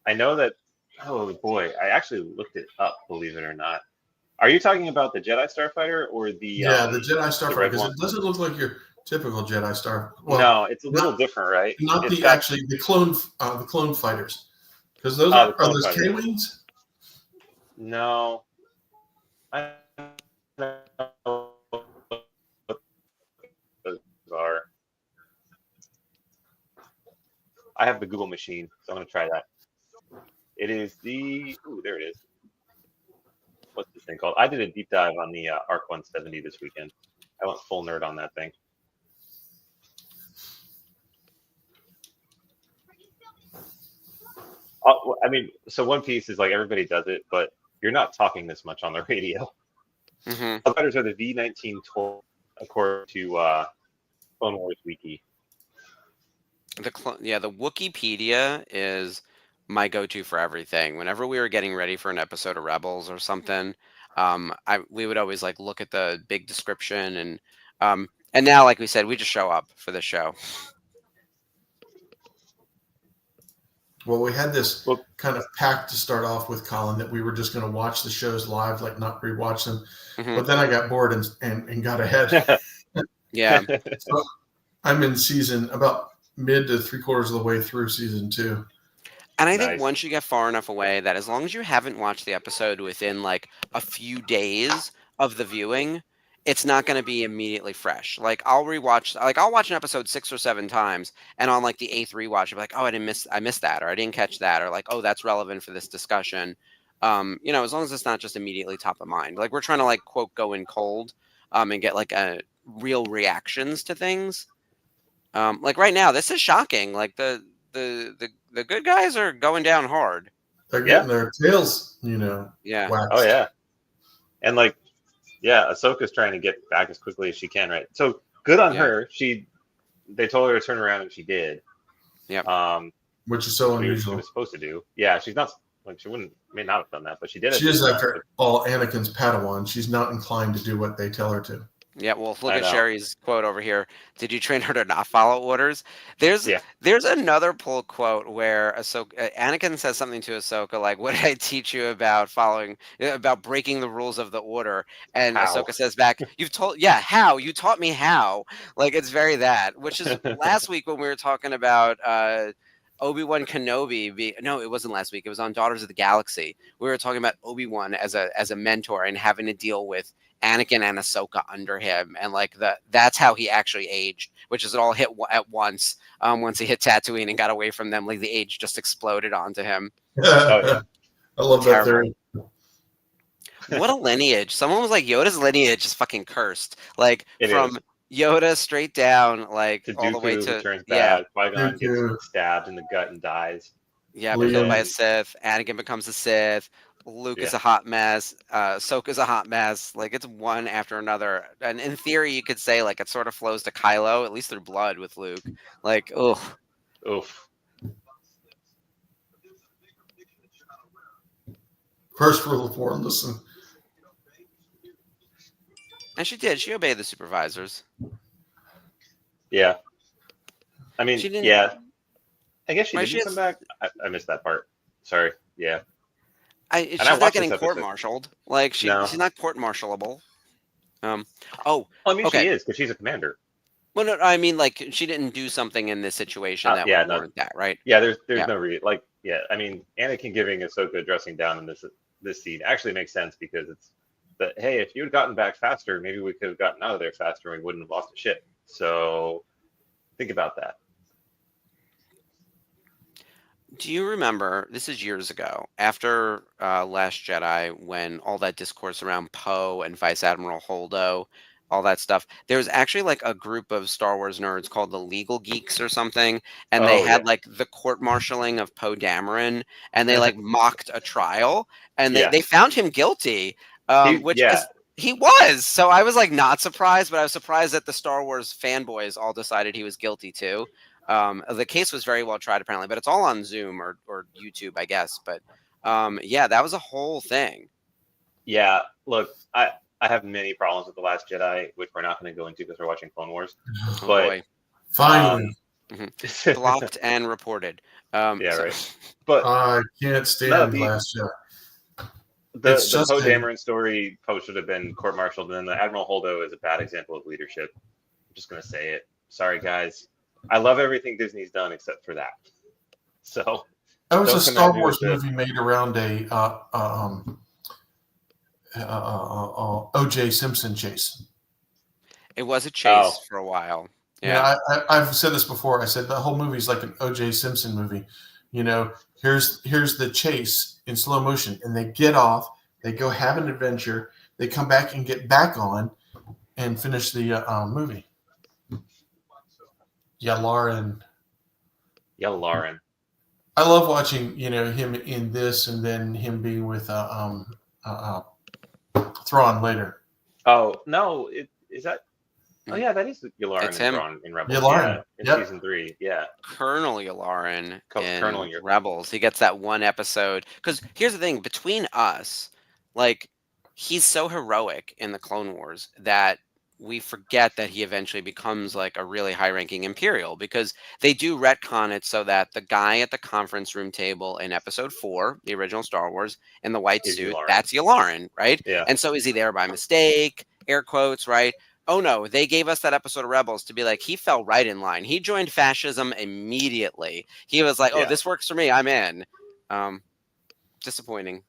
that. Oh boy, I actually looked it up. Believe it or not, are you talking about the Jedi Starfighter or the? The Jedi Starfighter, because it doesn't look like your typical Jedi Star. Well, no, it's a little different, right? Not the clone fighters, because those are those K-wings. No, I know what those are. I have the Google machine, so I'm going to try that. It is there it is. What's this thing called? I did a deep dive on the ARC 170 this weekend. I went full nerd on that thing. So One Piece is everybody does it, but you're not talking this much on the radio. Mm-hmm. The fighters are the V-1912, according to Clone Wars Wiki. The Wikipedia is my go-to for everything. Whenever we were getting ready for an episode of Rebels or something, we would always look at the big description, and now, like we said, we just show up for the show. Well, we had this kind of pact to start off with, Colin, that we were just going to watch the shows live, not rewatch them. Mm-hmm. But then I got bored and got ahead. Yeah. So I'm in season about mid to 3/4 of the way through season 2. And I think once you get far enough away that as long as you haven't watched the episode within a few days of the viewing, it's not going to be immediately fresh. I'll watch an episode 6 or 7 times, and on the 8th rewatch, I'll be like, oh, I missed that, or I didn't catch that, or oh, that's relevant for this discussion. As long as it's not just immediately top of mind. We're trying to quote go in cold, and get a real reactions to things. Right now, this is shocking. The good guys are going down hard. They're getting their tails, Yeah. waxed. Oh yeah, and Ahsoka's trying to get back as quickly as she can, right? So good on her. They told her to turn around, and she did. Yeah. Which is so unusual. She was supposed to do. Yeah, she's not. She may not have done that, but she did it. She is after all Anakin's Padawan. She's not inclined to do what they tell her to. Yeah, well, look at Sherry's quote over here. Did you train her to not follow orders? There's another pull quote where Anakin says something to Ahsoka what did I teach you about breaking the rules of the order? And how? Ahsoka says back, how? You taught me how. It's very that, which is last week when we were talking about Obi-Wan Kenobi. No, it wasn't last week. It was on Daughters of the Galaxy. We were talking about Obi-Wan as a mentor and having to deal with Anakin and Ahsoka under him, and that's how he actually aged, which is it all hit at once. Once he hit Tatooine and got away from them, the age just exploded onto him. I love that theory. What a lineage! Someone was like, Yoda's lineage is fucking cursed. From Yoda straight down, all the way to turns bad. Qui-Gon gets stabbed in the gut and dies. Yeah, killed by a Sith. Anakin becomes a Sith. Luke is a hot mess. Ahsoka's a hot mess. It's one after another. And in theory, you could say it sort of flows to Kylo, at least through blood with Luke. Oof. First rule of war, listen. And she did. She obeyed the supervisors. Yeah. I mean, she didn't, yeah. I guess she didn't come back. I missed that part. Sorry. Yeah. She's not getting court-martialed. She's not court-martialable. She is because she's a commander. Well, no, I mean, she didn't do something in this situation that would warrant that, right? Yeah, there's no reason. Yeah, I mean, Anakin giving Ahsoka dressing down in this scene actually makes sense because it's that, hey, if you had gotten back faster, maybe we could have gotten out of there faster and we wouldn't have lost a ship. So think about that. Do you remember, this is years ago, after Last Jedi, when all that discourse around Poe and Vice Admiral Holdo, all that stuff, there was actually like a group of Star Wars nerds called the Legal Geeks or something, and they Oh yeah, had like the court-martialing of Poe Dameron, and they like mocked a trial, and they yes, found him guilty, which yeah, is he was. So I was like not surprised, but I was surprised that the Star Wars fanboys all decided he was guilty too. The case was very well tried, apparently, but it's all on Zoom or YouTube, I guess. But yeah, that was a whole thing. yeah. Look, I have many problems with The Last Jedi, which we're not going to go into because we're watching Clone Wars. Oh But boy, Finally, blocked and reported. Yeah, So- right. But I can't stand the- Last Jedi. the It's just Poe a- Dameron story, Poe should have been court-martialed, and then the Admiral Holdo is a bad example of leadership. I'm just going to say it. Sorry, guys. I love everything Disney's done except for that. So That was Don't a come Star at me Wars with this. movie made around a O.J. Simpson chase. it was a chase Oh. for a while. Yeah, I've said this before. I said the whole movie is like an O.J. Simpson movie. You know, here's the chase in slow motion, and they get off, they go have an adventure, they come back and get back on, and finish the movie. Yeah, Lauren. yeah, Lauren. I love watching him in this, and then him being with Thrawn later. Oh no, is that? Oh yeah, that is Yularen It's him. in Rebels. Yularen, Yeah, in yep. season 3. Yeah, Colonel Yularen in Colonel Yularen. Rebels. He gets that one episode. Because here's the thing, between us, like, he's so heroic in the Clone Wars that we forget that he eventually becomes like a really high-ranking Imperial, because they do retcon it so that the guy at the conference room table in Episode 4, the original Star Wars, in the white Is suit, Yularen. that's Yularen, right? Yeah. And so is he there by mistake? Air quotes, right? Oh no, they gave us that episode of Rebels to be like, he fell right in line. He joined fascism immediately. He was like, oh, Yeah. this works for me. I'm in. Disappointing.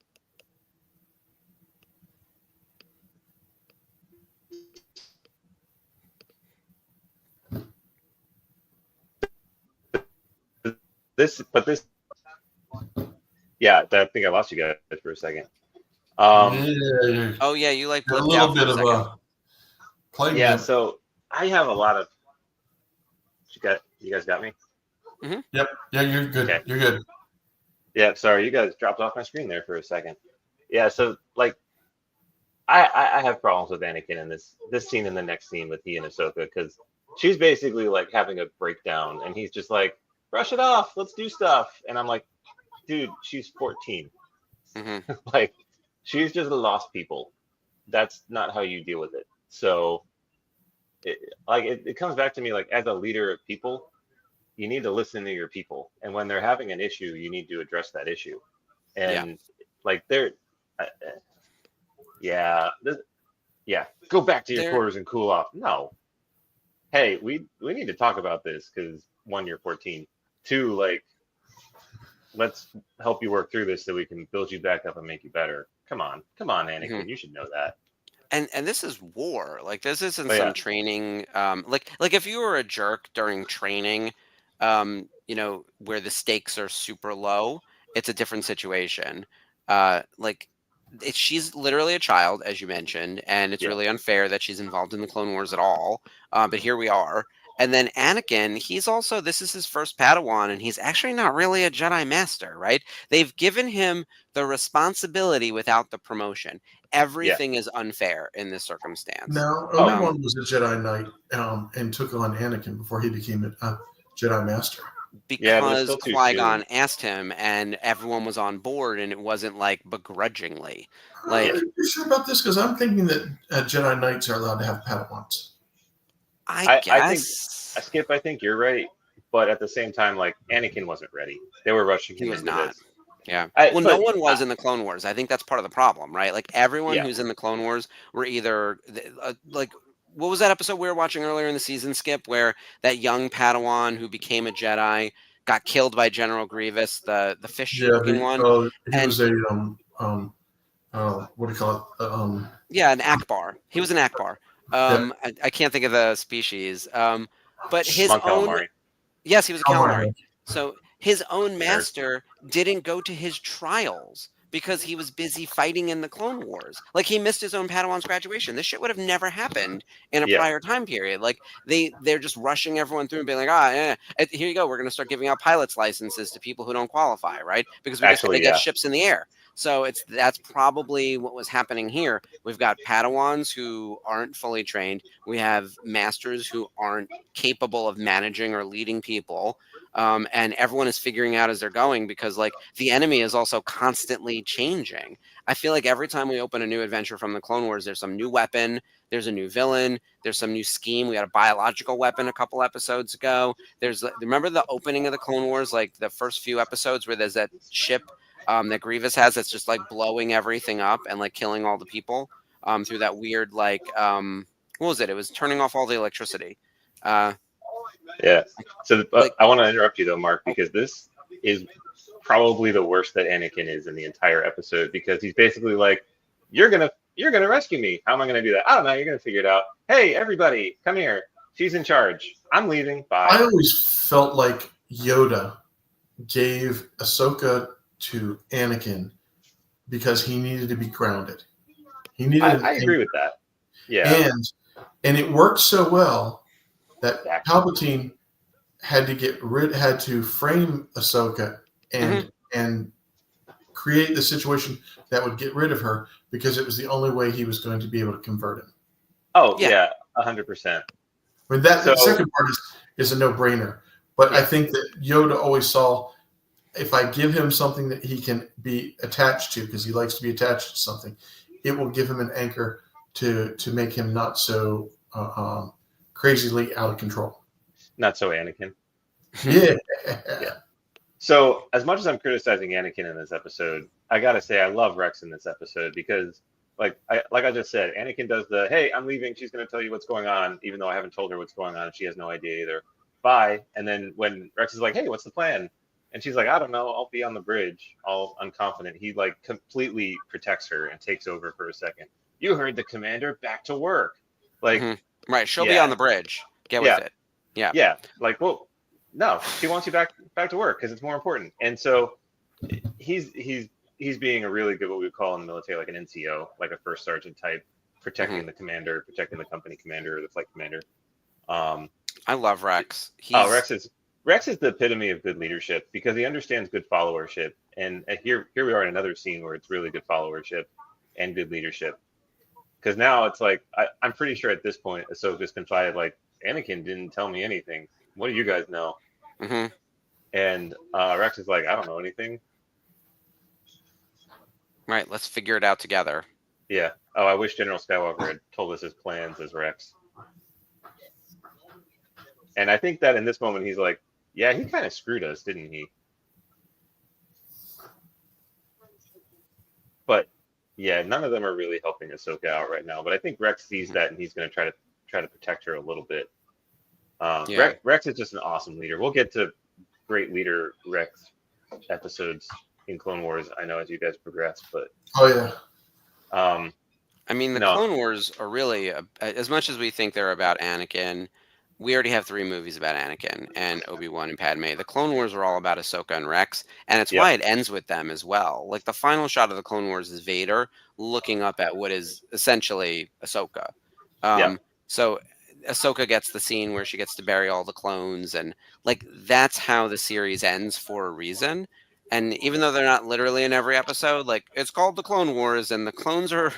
This. Yeah, I think I lost you guys for a second. Yeah, Oh yeah, you like a blipped little out for bit a of second. a play. Yeah, so I have a lot of. You guys got me? Yep. Yeah, you're good. Okay. You're good. Yeah, sorry, you guys dropped off my screen there for a second. Yeah, so like, I have problems with Anakin in this scene and the next scene with he and Ahsoka, because she's basically like having a breakdown, and he's just like, brush it off, let's do stuff, and I'm like, dude, she's 14, Mm-hmm. like, she's just lost people. That's not how you deal with it. So, it comes back to me like, as a leader of people, you need to listen to your people, and when they're having an issue, you need to address that issue. And like they're go back to your quarters and cool off. No, hey, we need to talk about this, because 1, you're 14, 2, like, let's help you work through this so we can build you back up and make you better. Come on, Anakin, you should know that. And this is war. Like, this isn't Oh, some yeah. training. Like if you were a jerk during training, where the stakes are super low, it's a different situation. She's literally a child, as you mentioned, and it's Yeah. really unfair that she's involved in the Clone Wars at all. But here we are. And then Anakin, this is his first Padawan, and he's actually not really a Jedi Master, right? They've given him the responsibility without the promotion. Everything is unfair in this circumstance. Now, Obi-Wan was a Jedi Knight and took on Anakin before he became a Jedi Master. Yeah, but it's Because still too Qui-Gon soon. asked him, and everyone was on board, and it wasn't like begrudgingly. Are Like, you sure about this? Because I'm thinking that Jedi Knights are allowed to have Padawans. I think guess Skip, I think you're right, but at the same time, like, Anakin wasn't ready. They were rushing him He was into not. this. Yeah. But No one was in the Clone Wars. I think that's part of the problem, right? Like, everyone Yeah. who's in the Clone Wars were either like, what was that episode we were watching earlier in the season, Skip, where that young Padawan who became a Jedi got killed by General Grievous, the fish Yeah, looking one. he And was a what do you call it? yeah, an Akbar. He was an Akbar. Yeah. I can't think of the species. But his Mon own, calamari. yes, he was a Calamari. calamari. So his own Nerd. master didn't go to his trials because he was busy fighting in the Clone Wars. Like he missed his own Padawan's graduation. This shit would have never happened in a Yeah. prior time period. Like they're just rushing everyone through and being like, here you go. We're going to start giving out pilot's licenses to people who don't qualify, right? Because we just got to Actually, get yeah. ships in the air. So that's probably what was happening here. We've got Padawans who aren't fully trained. We have masters who aren't capable of managing or leading people. And everyone is figuring out as they're going because like the enemy is also constantly changing. I feel like every time we open a new adventure from the Clone Wars, there's some new weapon, there's a new villain, there's some new scheme. We had a biological weapon a couple episodes ago. Remember the opening of the Clone Wars, like the first few episodes where there's that ship that Grievous has that's just like blowing everything up and like killing all the people through that weird like what was it? It was turning off all the electricity. Yeah. So Like- I want to interrupt you though, Mark, because this is probably the worst that Anakin is in the entire episode because he's basically like, you're gonna rescue me. How am I gonna do that? I don't know. You're gonna figure it out. Hey, everybody, come here. She's in charge. I'm leaving. Bye. I always felt like Yoda gave Ahsoka to Anakin because he needed to be grounded. He needed. I agree with that. Yeah. And it worked so well that Exactly. Palpatine had to frame Ahsoka and create the situation that would get rid of her because it was the only way he was going to be able to convert him. Oh Yeah. yeah, 100%. I mean, the So- second part is a no-brainer. But I Yeah. think that Yoda always saw, if I give him something that he can be attached to, because he likes to be attached to something, it will give him an anchor to make him not so crazily out of control. Not so Anakin. Yeah. So as much as I'm criticizing Anakin in this episode, I gotta say I love Rex in this episode because, like I just said, Anakin does the "Hey, I'm leaving. She's gonna tell you what's going on," even though I haven't told her what's going on and she has no idea either. Bye. And then when Rex is like, "Hey, what's the plan?" and she's like, "I don't know. I'll be on the bridge." All unconfident, he like completely protects her and takes over for a second. You heard the commander. Back to work. Like, Right, she'll be Yeah. on the bridge. Get Yeah. with it. Yeah. yeah, like, well, no, she wants you back to work because it's more important. And so he's being a really good, what we would call in the military, like an NCO, like a first sergeant type, protecting the commander, protecting the company commander or the flight commander. I love Rex. Rex is the epitome of good leadership because he understands good followership. And here we are in another scene where it's really good followership and good leadership. Because now it's like I'm pretty sure at this point Ahsoka's confided, like, Anakin didn't tell me anything. What do you guys know? Mhm. And Rex is like, I don't know anything. Right, let's figure it out together. Yeah. Oh, I wish General Skywalker had told us his plans as Rex. And I think that in this moment he's like, yeah, he kind of screwed us, didn't he? But yeah, none of them are really helping Ahsoka out right now. But I think Rex sees that and he's going to try to protect her a little bit. Yeah. Rex is just an awesome leader. We'll get to great leader Rex episodes in Clone Wars, I know, as you guys progress. But Oh yeah. I mean, the No. Clone Wars are really, as much as we think they're about Anakin, we already have 3 movies about Anakin and Obi-Wan and Padme. The Clone Wars are all about Ahsoka and Rex, and it's Yeah. why it ends with them as well. Like, the final shot of the Clone Wars is Vader looking up at what is essentially Ahsoka. So Ahsoka gets the scene where she gets to bury all the clones, and like that's how the series ends for a reason. And even though they're not literally in every episode, like it's called the Clone Wars, and the clones are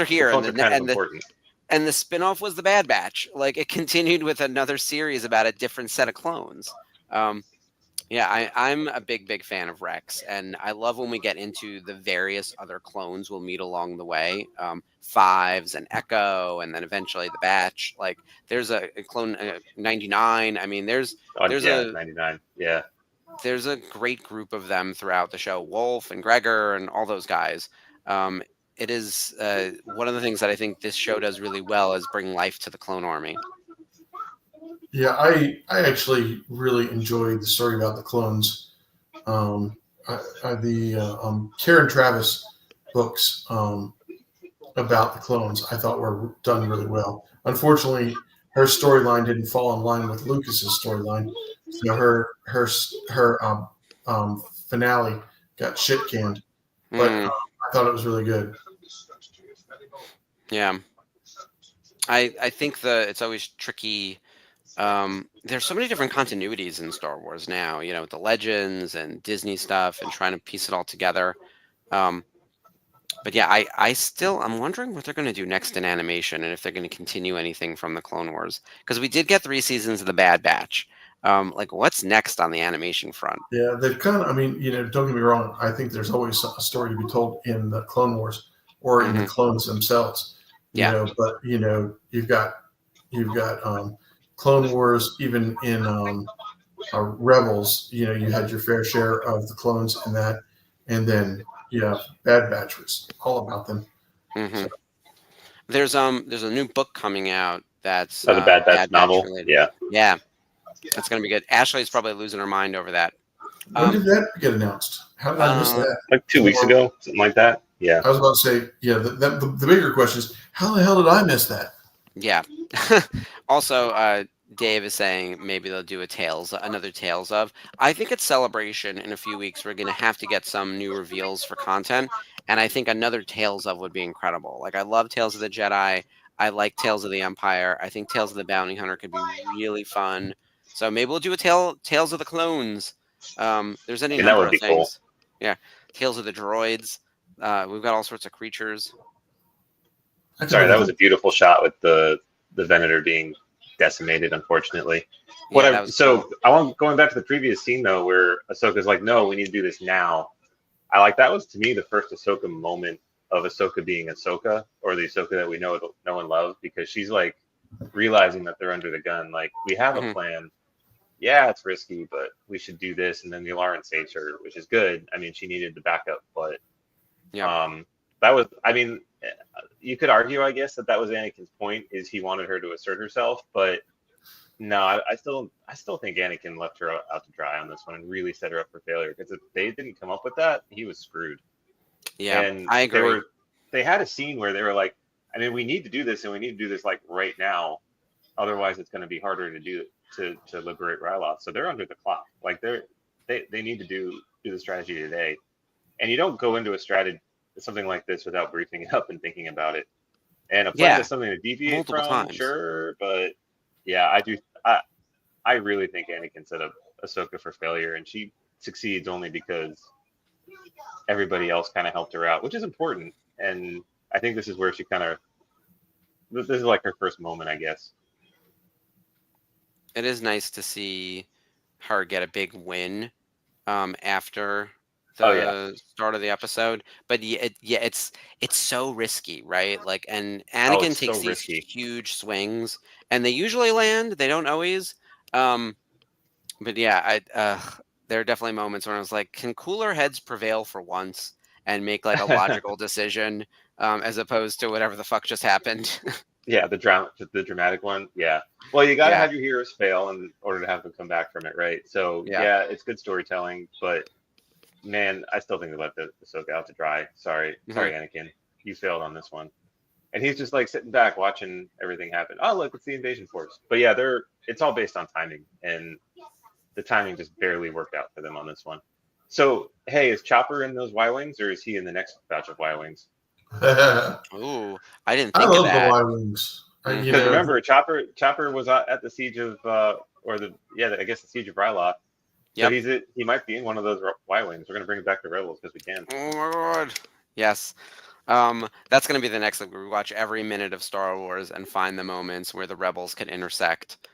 here, clones are kind of important. and the spinoff was the Bad Batch. Like it continued with another series about a different set of clones. Yeah, I'm a big fan of Rex, and I love when we get into the various other clones we'll meet along the way. Fives and Echo, and then eventually the Batch. Like there's a clone 99. I mean, there's 99. Yeah. there's a great group of them throughout the show. Wolf and Gregor and all those guys. It is one of the things that I think this show does really well is bring life to the clone army. Yeah, I actually really enjoyed the story about the clones. The Karen Travis books about the clones I thought were done really well. Unfortunately, her storyline didn't fall in line with Lucas's storyline, so her finale got shit canned. But Mm, I thought it was really good. yeah. I think it's always tricky. There's so many different continuities in Star Wars now, with the Legends and Disney stuff and trying to piece it all together. Um, but yeah, I'm wondering what they're going to do next in animation and if they're going to continue anything from the Clone Wars, because we did get 3 seasons of the Bad Batch. Like, what's next on the animation front? Yeah, they've kind of. I mean, don't get me wrong. I think there's always a story to be told in the Clone Wars or in the Hmm. clones themselves. Yeah. But you've got Clone Wars even in Rebels. You had your fair share of the clones in that, and then Bad Batch was all about them. Hmm. So There's a new book coming out that's The Bad Batch Bad Batch novel. related. Yeah. Yeah, that's going to be good. Ashley's probably losing her mind over that. when did that get announced? How did I miss Uh, that? Like 2 weeks ago, something like that. Yeah. I was about to say, yeah. The bigger question is, how the hell did I miss that? Yeah. Also, Dave is saying maybe they'll do another Tales of. I think at Celebration in a few weeks, we're going to have to get some new reveals for content. And I think another Tales of would be incredible. Like, I love Tales of the Jedi. I like Tales of the Empire. I think Tales of the Bounty Hunter could be really fun. So maybe we'll do a Tales of the Clones. There's any And that number would of be cool. things. Yeah. Tales of the Droids. We've got all sorts of creatures. Sorry, that was a beautiful shot with the Venator being decimated, unfortunately. Yeah, that was cool. I want going back to the previous scene though, where Ahsoka's like, "No, we need to do this now." That was to me the first Ahsoka moment of Ahsoka being Ahsoka, or the Ahsoka that we know and love, because she's like realizing that they're under the gun. Like, we have a Mhm. plan. Yeah, it's risky, but we should do this. And then the Yularen saves her, which is good. I mean, she needed the backup, but Yeah. that was. I mean, you could argue, I guess, that was Anakin's point, is he wanted her to assert herself, but no, I still think Anakin left her out to dry on this one and really set her up for failure, because if they didn't come up with that, he was screwed. Yeah, And I agree. they had a scene where they were like, I mean, we need to do this, and we need to do this like right now, otherwise it's going to be harder to do to liberate Ryloth. So they're under the clock. Like, they need to do the strategy today, and you don't go into a strategy something like this without briefing it up and thinking about it. And a plan Yeah, is something to deviate multiple from, times. sure, but yeah, I really think Anakin set up Ahsoka for failure, and she succeeds only because everybody else kind of helped her out, which is important. And I think this is where this is like her first moment, I guess. It is nice to see her get a big win after Oh, yeah. the start of the episode. But it's so risky, right? Like, and Oh, Anakin it's so takes these risky. huge swings, and they usually land. They don't always. But yeah, there are definitely moments when I was like, can cooler heads prevail for once and make like a logical decision, as opposed to whatever the fuck just happened. Yeah, the dramatic one. Yeah. Well, you got to Yeah. have your heroes fail in order to have them come back from it, right? So Yeah. yeah, it's good storytelling, but man, I still think they let the Ahsoka out to dry. Sorry, Anakin, you failed on this one. And he's just like sitting back watching everything happen. Oh, look, it's the invasion force. But yeah, it's all based on timing, and the timing just barely worked out for them on this one. So hey, is Chopper in those Y-wings, or is he in the next batch of Y-wings? Ooh, I didn't I think of love the that. Y-wings. Because remember, Chopper was at the siege of I guess the siege of Ryloth. So Yep. he might be in one of those Y-wings. We're gonna bring it back to Rebels because we can. Oh my god. Yes. That's gonna be the next thing. We watch every minute of Star Wars and find the moments where the rebels can intersect.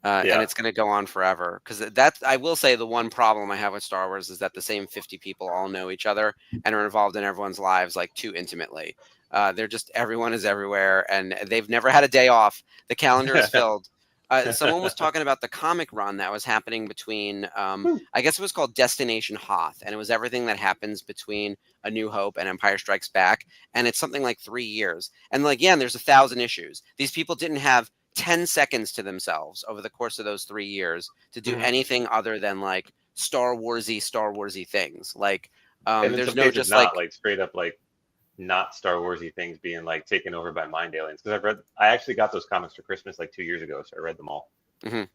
And it's going to go on forever, because I will say, the one problem I have with Star Wars is that the same 50 people all know each other and are involved in everyone's lives like too intimately. Everyone is everywhere, and they've never had a day off. The calendar is filled. Someone was talking about the comic run that was happening between, I guess it was called Destination Hoth, and it was everything that happens between A New Hope and Empire Strikes Back, and it's something like 3 years. And like, yeah, there's 1,000 issues. These people didn't have 10 seconds to themselves over the course of those 3 years to do Mhm. anything other than like Star Warsy things. Like And in there's some no cases, just not like straight up like not Star Warsy things being like taken over by mind aliens. Because I actually got those comics for Christmas like 2 years ago, so I read them all. Mhm.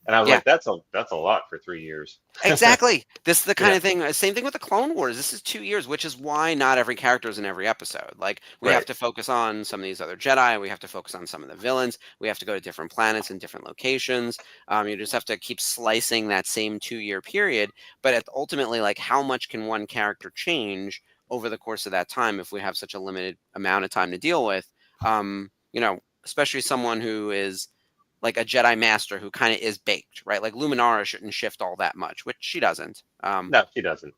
And I was Yeah. like, that's a lot for 3 years. Exactly. This is the kind Yeah. of thing. Same thing with the Clone Wars. This is 2 years, which is why not every character is in every episode. Like we have Right. to focus on some of these other Jedi. We have to focus on some of the villains. We have to go to different planets and different locations. You just have to keep slicing that same 2 year period. But ultimately, like how much can one character change over the course of that time if we have such a limited amount of time to deal with? Especially someone who is like a Jedi Master who kind of is baked, right? Like Luminara shouldn't shift all that much, which she doesn't. No, she doesn't.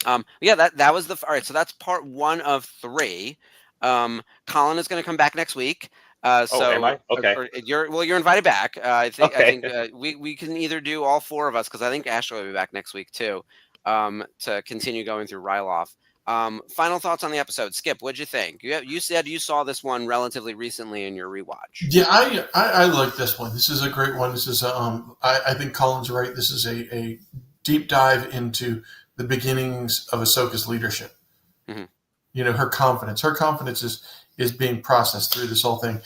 That was all right. So that's part 1 of 3. Colin is going to come back next week. Oh, am I? Okay. You're invited back. I think Okay. we can either do all 4 of us because I think Ashley will be back next week too, to continue going through Ryloth. Final thoughts on the episode. Skip, what'd you think? You said you saw this one relatively recently in your rewatch. Yeah, I like this one. This is a great one. This is I think Colin's right. This is a deep dive into the beginnings of Ahsoka's leadership. Mhm. Her confidence. Her confidence is being processed through this whole thing.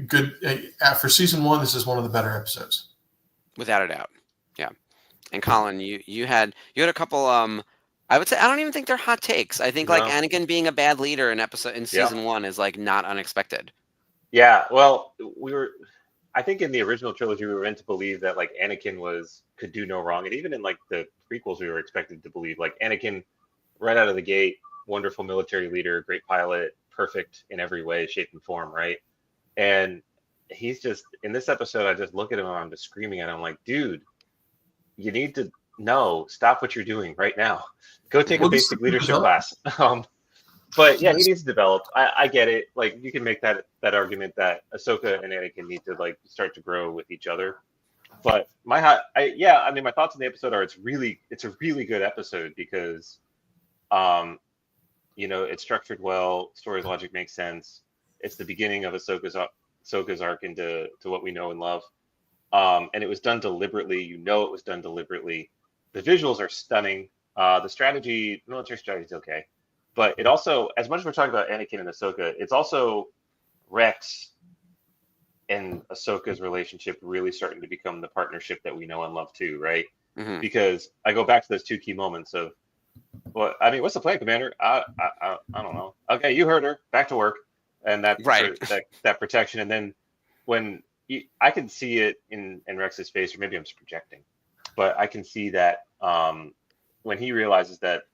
Good for season 1. This is one of the better episodes, Without a doubt. Yeah. And Colin, you had a couple I would say I don't even think they're hot takes. I think like No. Anakin being a bad leader in Yeah. season 1 is like not unexpected. Yeah. Well, I think in the original trilogy, we were meant to believe that like Anakin could do no wrong. And even in like the prequels, we were expected to believe like Anakin right out of the gate, wonderful military leader, great pilot, perfect in every way, shape, and form, right? And he's just in this episode, I just look at him and I'm just screaming at him like, dude, you need to stop what you're doing right now. Go take a basic leadership class. But yeah, he needs to develop. I get it. Like you can make that argument that Ahsoka and Anakin need to like start to grow with each other. But my thoughts on the episode are it's a really good episode because it's structured well, story logic makes sense. It's the beginning of Ahsoka's arc into what we know and love. And it was done deliberately. It was done deliberately. The visuals are stunning. The military strategy is okay. But it also, as much as we're talking about Anakin and Ahsoka, it's also Rex and Ahsoka's relationship really starting to become the partnership that we know and love too, right? Mhm. Because I go back to those 2 key moments of, what's the plan, Commander? I don't know. Okay, you heard her. Back to work, and that Right. that protection. And then when I can see it in Rex's face, or maybe I'm just projecting, but I can see that when he realizes that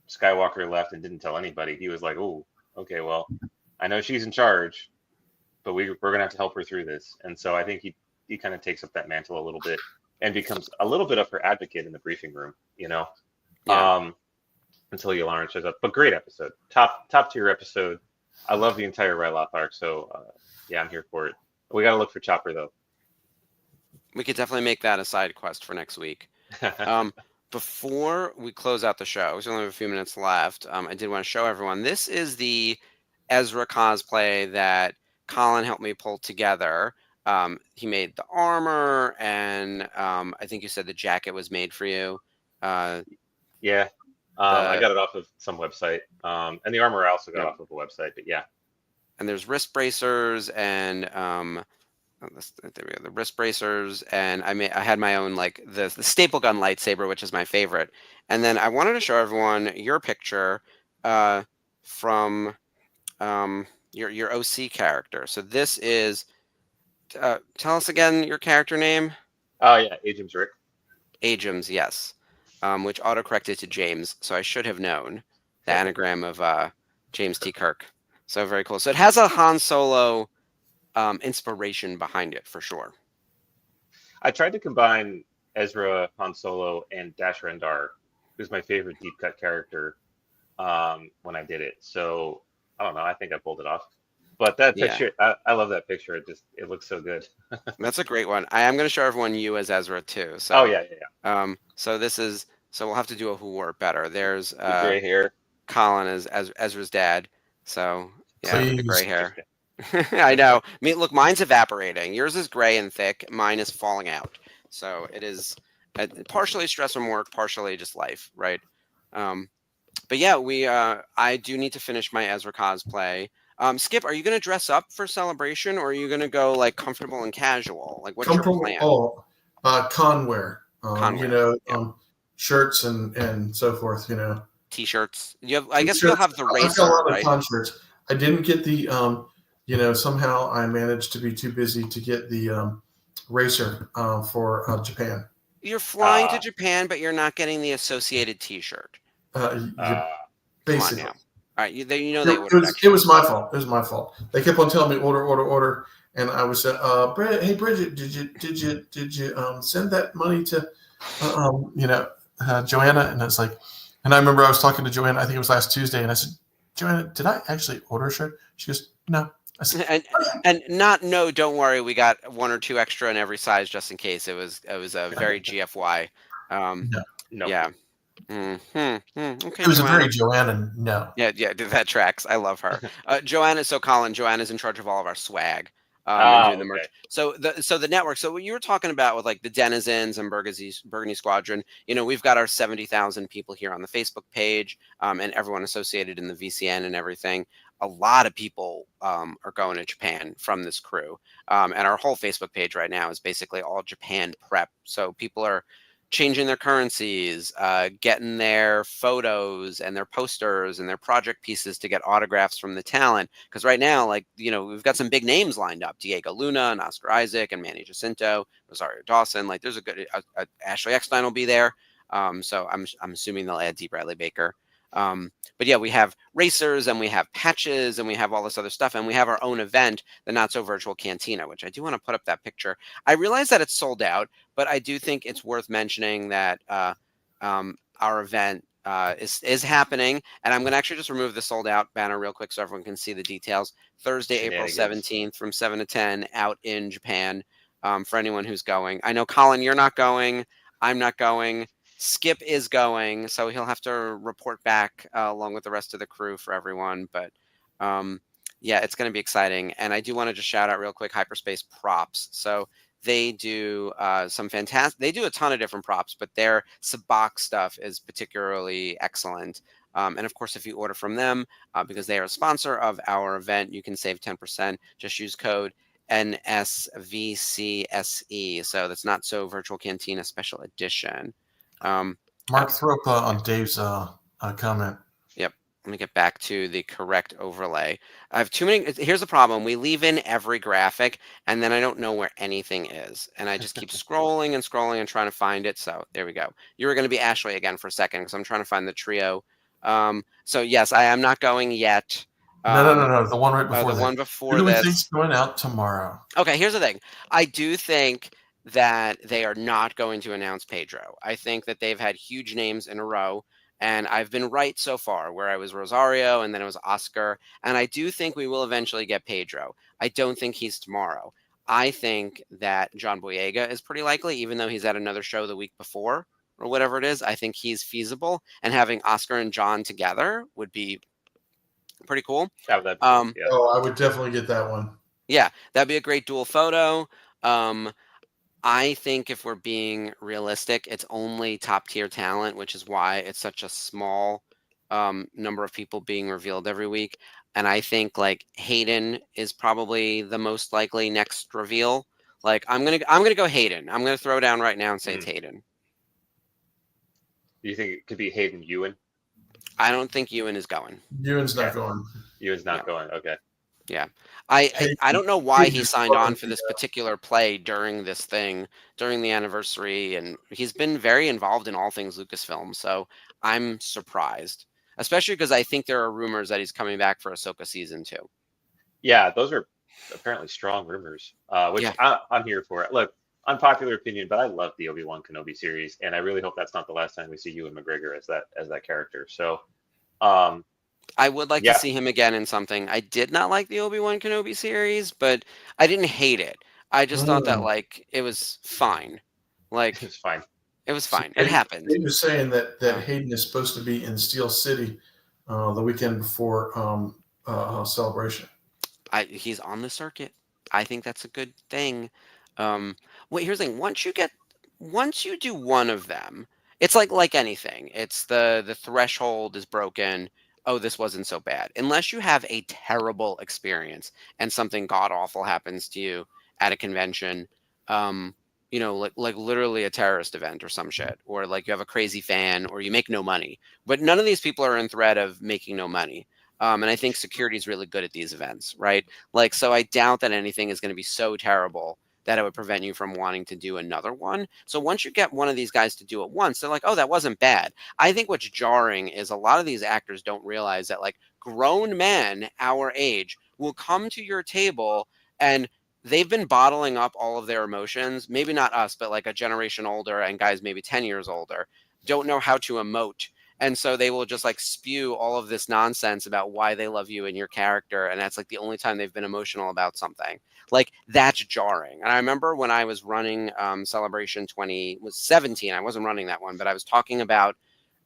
Skywalker left and didn't tell anybody, he was like, "Oh, okay, well, I know she's in charge, but we're gonna have to help her through this." And so I think he kind of takes up that mantle a little bit and becomes a little bit of her advocate in the briefing room, Yeah. Until Yularen shows up. But great episode, top tier episode. I love the entire Ryloth arc, so yeah, I'm here for it. We gotta look for Chopper though. We could definitely make that a side quest for next week. Before we close out the show, we only have a few minutes left. I did want to show everyone. This is the Ezra cosplay that Colin helped me pull together. He made the armor, and I think you said the jacket was made for you. Yeah, I got it off of some website, and the armor I also got off of a website. But yeah, and there's wrist bracers and there we go, the wrist bracers, and I had my own like the staple gun lightsaber, which is my favorite. And then I wanted to show everyone your picture from your OC character. So this is tell us again your character name. Oh yeah, Agents Rick. Agems, yes, which autocorrected to James, so I should have known the anagram of James T. Kirk. So very cool. So it has a Han Solo inspiration behind it for sure. I tried to combine Ezra, Han Solo, and Dash Rendar, who's my favorite deep cut character, when I did it. So I don't know. I think I pulled it off. But that picture, I love that picture. It looks so good. That's a great one. I am going to show everyone you as Ezra too. So so we'll have to do a who wore it better. There's the gray hair. Colin as Ezra's dad. So yeah, with the gray hair. I know. I mean, look, mine's evaporating. Yours is gray and thick. Mine is falling out. So it is partially stress from work, partially just life, right? But yeah, I do need to finish my Ezra cosplay. Skip, are you going to dress up for celebration, or are you going to go like comfortable and casual? Like, what's your plan? Conwear. Conwear, yeah. Shirts and so forth. T-shirts. I guess you'll have the racer, I've got a lot right? of con shirts. I didn't get the somehow I managed to be too busy to get the racer for Japan. You're flying to Japan, but you're not getting the associated T-shirt. Basically. Come on now. All right, they it was my fault. It was my fault. They kept on telling me order, and I was hey Bridget, did you send that money to Joanna? And I was like, and I remember I was talking to Joanna. I think it was last Tuesday, and I said, Joanna, did I actually order a shirt? She goes, no. I said, no, don't worry. We got 1 or 2 extra in every size just in case. It was a very GFY. No. Yeah. Okay, it was Joanna. a very Joanna no. Yeah, that tracks. I love her. Joanna. So Colin, Joanna's in charge of all of our swag. Doing the merch. So the network. So what you were talking about with like the Denizens and Burgundy Squadron, we've got our 70,000 people here on the Facebook page, and everyone associated in the VCN and everything. A lot of people are going to Japan from this crew, and our whole Facebook page right now is basically all Japan prep. So people are changing their currencies, getting their photos and their posters and their project pieces to get autographs from the talent. Because right now, we've got some big names lined up: Diego Luna and Oscar Isaac and Manny Jacinto, Rosario Dawson. Like, there's a good Ashley Eckstein will be there. So I'm assuming they'll add D. Bradley Baker. But yeah, we have racers and we have patches and we have all this other stuff, and we have our own event, the Not So Virtual Cantina, which I do want to put up that picture. I realize that it's sold out, but I do think it's worth mentioning that our event is happening, and I'm going to actually just remove the sold out banner real quick so everyone can see the details. Thursday, April 17th from 7 to 10 out in Japan, for anyone who's going. I know, Colin, you're not going. I'm not going. Skip is going, so he'll have to report back along with the rest of the crew for everyone. But yeah, it's going to be exciting. And I do want to just shout out real quick Hyperspace Props. So they do some fantastic. They do a ton of different props, but their Sabak stuff is particularly excellent. And of course, if you order from them, because they are a sponsor of our event, you can save 10%. Just use code NSVCSE. So that's Not So Virtual Cantina Special Edition. Mark, throw up on Dave's comment. Yep. Let me get back to the correct overlay. I have too many. Here's the problem. We leave in every graphic, and then I don't know where anything is. And I just keep scrolling and scrolling and trying to find it. So there we go. You were going to be Ashley again for a second because I'm trying to find the trio. So yes, I am not going yet. No. The one right before the one before this. Who do we this. think's going out tomorrow? Okay, here's the thing. I do think that they are not going to announce Pedro. I think that they've had huge names in a row, and I've been right so far, where I was Rosario and then it was Oscar, and I do think we will eventually get Pedro. I don't think he's tomorrow. I think that John Boyega is pretty likely, even though he's at another show the week before or whatever it is. I think he's feasible, and having Oscar and John together would be pretty cool. Yeah. Oh, I would definitely get that one. Yeah, that'd be a great dual photo. I think if we're being realistic, it's only top tier talent, which is why it's such a small number of people being revealed every week. And I think like Hayden is probably the most likely next reveal. Like I'm gonna go Hayden. I'm gonna throw down right now and say it's Hayden. Do you think it could be Hayden Ewan? I don't think Ewan is going. Ewan's not going. Ewan's not going. Okay. Yeah. I don't know why he signed on for this particular play during this thing, during the anniversary, and he's been very involved in all things Lucasfilm, so I'm surprised, especially because I think there are rumors that he's coming back for Ahsoka Season 2. Yeah, those are apparently strong rumors, which I'm here for. Look, unpopular opinion, but I love the Obi-Wan Kenobi series, and I really hope that's not the last time we see Ewan McGregor as that character. So, I would like to see him again in something. I did not like the Obi-Wan Kenobi series, but I didn't hate it. I just thought that like it was fine. Like it's fine. It was fine. It happened. He was saying that Hayden is supposed to be in Steel City the weekend before Celebration. He's on the circuit. I think that's a good thing. Well, here's the thing. Once you do one of them, it's like anything. It's the threshold is broken. Oh, this wasn't so bad. Unless you have a terrible experience and something god awful happens to you at a convention, like literally a terrorist event or some shit, or like you have a crazy fan, or you make no money. But none of these people are in threat of making no money. And I think security is really good at these events, right? Like, so I doubt that anything is going to be so terrible that it would prevent you from wanting to do another one. So once you get one of these guys to do it once, they're like, oh, that wasn't bad. I think what's jarring is a lot of these actors don't realize that like grown men our age will come to your table and they've been bottling up all of their emotions. Maybe not us, but like a generation older and guys maybe 10 years older don't know how to emote. And so they will just like spew all of this nonsense about why they love you and your character. And that's like the only time they've been emotional about something. Like that's jarring. And I remember when I was running Celebration 2017, I wasn't running that one, but I was talking about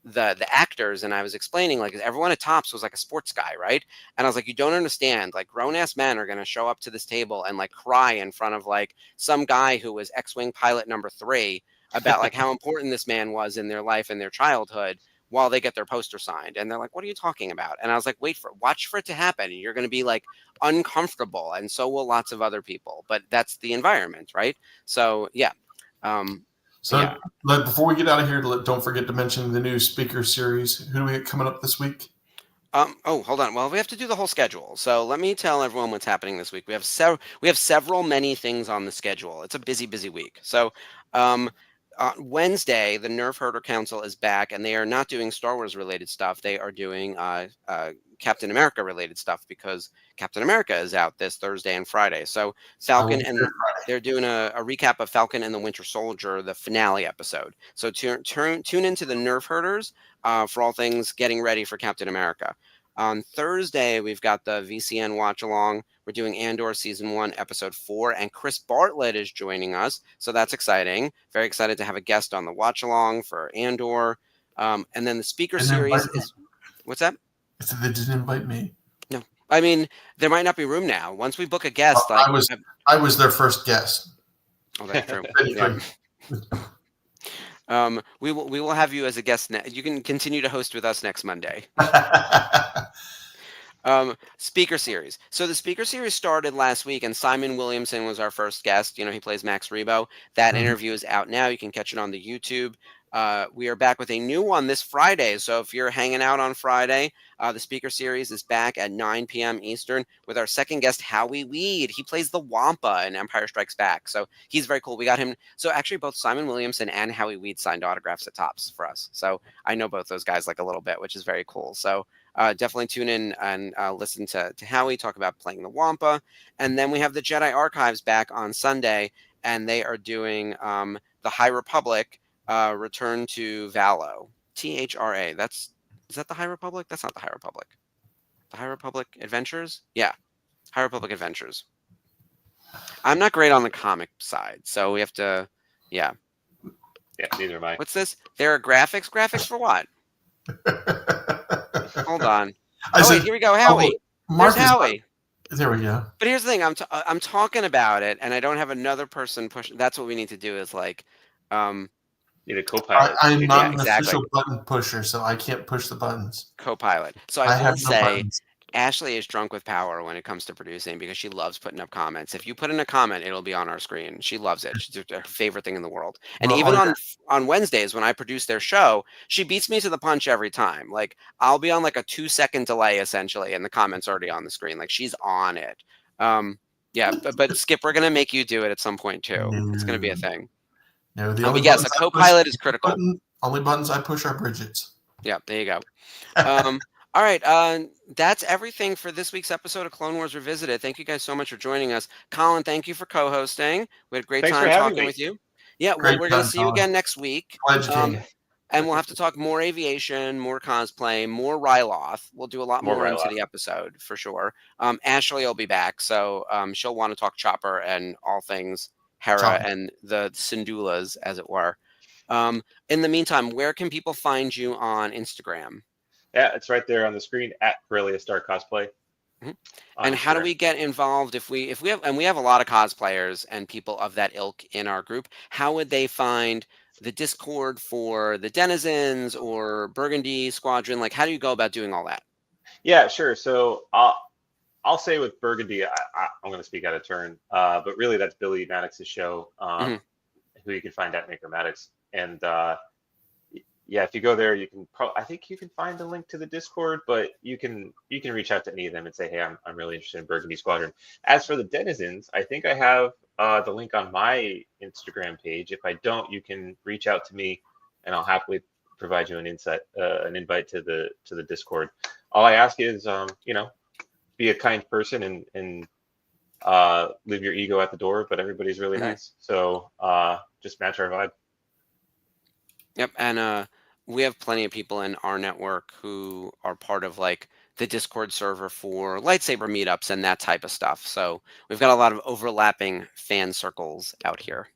the actors and I was explaining like everyone at Tops was like a sports guy, right? And I was like, you don't understand, like grown-ass men are going to show up to this table and like cry in front of like some guy who was X-Wing pilot number 3 about like how important this man was in their life and their childhood while they get their poster signed. And they're like, what are you talking about? And I was like, watch for it to happen. And you're going to be like uncomfortable. And so will lots of other people, but that's the environment. Right. So yeah. So yeah. before we get out of here, don't forget to mention the new speaker series. Who do we get coming up this week? Oh, hold on. Well, we have to do the whole schedule. So let me tell everyone what's happening this week. We have several many things on the schedule. It's a busy week. So, Wednesday, the Nerf Herder Council is back, and they are not doing Star Wars related stuff. They are doing Captain America related stuff because Captain America is out this Thursday and Friday. So Falcon and they're doing a recap of Falcon and the Winter Soldier, the finale episode. So tune into the Nerf Herders for all things getting ready for Captain America. On Thursday, we've got the VCN watch along. We're doing Andor season 1, episode 4, and Chris Bartlett is joining us. So that's exciting. Very excited to have a guest on the watch along for Andor. And then the speaker series is what's that? They didn't invite me. No, I mean there might not be room now. Once we book a guest, I was their first guest. Oh, that's true. Yeah. We will have you as a guest. You can continue to host with us next Monday. Speaker series. So the speaker series started last week, and Simon Williamson was our first guest. He plays Max Rebo. That interview is out now. You can catch it on the YouTube. We are back with a new one this Friday. So if you're hanging out on Friday, the speaker series is back at 9 p.m. Eastern with our second guest, Howie Weed. He plays the Wampa in Empire Strikes Back. So he's very cool. We got him. So actually both Simon Williamson and Howie Weed signed autographs at Tops for us. So I know both those guys like a little bit, which is very cool. So definitely tune in and listen to Howie talk about playing the Wampa. And then we have the Jedi Archives back on Sunday, and they are doing the High Republic Return to Valo. THRA. Is that the High Republic? That's not the High Republic. The High Republic Adventures? Yeah. High Republic Adventures. I'm not great on the comic side, so we have to, yeah. Yeah, neither am I. What's this? There are graphics? Graphics for what? Hold on. Wait, here we go. Howie. There's Howie. There we go. But here's the thing. I'm talking about it, and I don't have another person push. That's what we need to do is like... need a co-pilot. I'm not an official button pusher, so I can't push the buttons. Co-pilot. So I will say, Ashley is drunk with power when it comes to producing because she loves putting up comments. If you put in a comment, it'll be on our screen. She loves it. It's her favorite thing in the world. And even on Wednesdays when I produce their show, she beats me to the punch every time. Like I'll be on like a 2-second delay essentially, and the comment's already on the screen. Like she's on it. Yeah, but Skip, we're gonna make you do it at some point too. It's gonna be a thing. No, yes, a co-pilot is critical. Only buttons I push are Bridget's. Yeah, there you go. All right, that's everything for this week's episode of Clone Wars Revisited. Thank you guys so much for joining us. Colin, thank you for co-hosting. We had a great time talking with you. Yeah, well, we're going to see you again next week. And we'll have to talk more aviation, more cosplay, more Ryloth. We'll do a lot more into the episode for sure. Ashley will be back, so she'll want to talk Chopper and all things Hera and the Syndulas, as it were. In the meantime, where can people find you on Instagram? Yeah, it's right there on the screen at Corellia Star Cosplay. And how do we get involved if we have, and we have a lot of cosplayers and people of that ilk in our group? How would they find the Discord for the Denizens or Burgundy Squadron? Like, how do you go about doing all that? Yeah, sure. So I'll say with Burgundy, I'm going to speak out of turn, but really that's Billy Maddox's show, who you can find at Maker Maddox. And yeah, if you go there, you can I think you can find the link to the Discord, but you can reach out to any of them and say, hey, I'm really interested in Burgundy Squadron. As for the Denizens, I think I have the link on my Instagram page. If I don't, you can reach out to me, and I'll happily provide you an invite to the Discord. All I ask is, be a kind person and leave your ego at the door. But everybody's really nice, so just match our vibe. Yep, and we have plenty of people in our network who are part of like the Discord server for lightsaber meetups and that type of stuff. So we've got a lot of overlapping fan circles out here.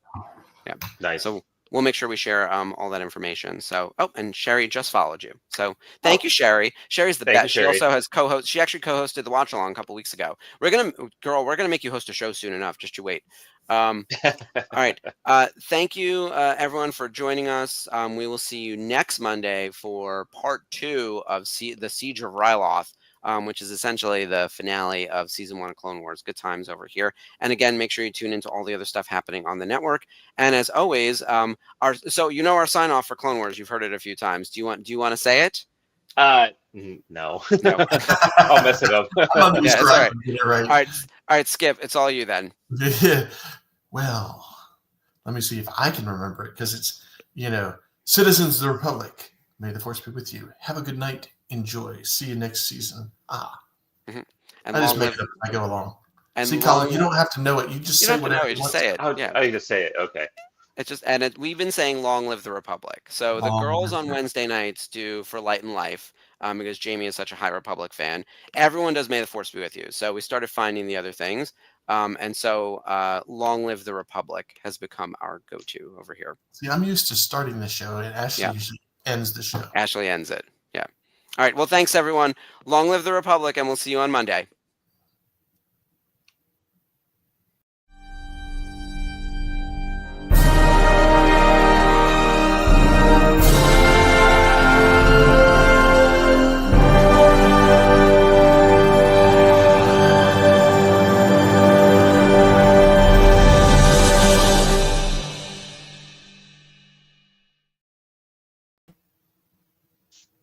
Yeah, nice. So we'll make sure we share all that information. So, and Sherry just followed you. So thank you, Sherry. Sherry's the best. She also has co-host. She actually co-hosted the Watch Along a couple weeks ago. We're gonna make you host a show soon enough. Just you wait. All right. Thank you, everyone, for joining us. We will see you next Monday for part 2 of the Siege of Ryloth, which is essentially the finale of season 1 of Clone Wars. Good times over here. And again, make sure you tune into all the other stuff happening on the network. And as always, our our sign off for Clone Wars. You've heard it a few times. Do you want to say it? No. I'll mess it up. Yeah, all right. All right, Skip. It's all you then. Yeah. Well, let me see if I can remember it, because it's, citizens of the Republic. May the Force be with you. Have a good night. Enjoy. See you next season. And I just make it up as I go along. And see, Colin, you don't have to know it. You just say whatever. You just say it. You just say it. Okay. It's just, we've been saying "Long live the Republic." So the girls on Wednesday nights do "For Light and Life," because Jamie is such a High Republic fan. Everyone does "May the Force be with you." So we started finding the other things, and so "Long live the Republic" has become our go-to over here. See, I'm used to starting the show, and Ashley usually ends the show. Ashley ends it. Yeah. All right. Well, thanks everyone. Long live the Republic, and we'll see you on Monday.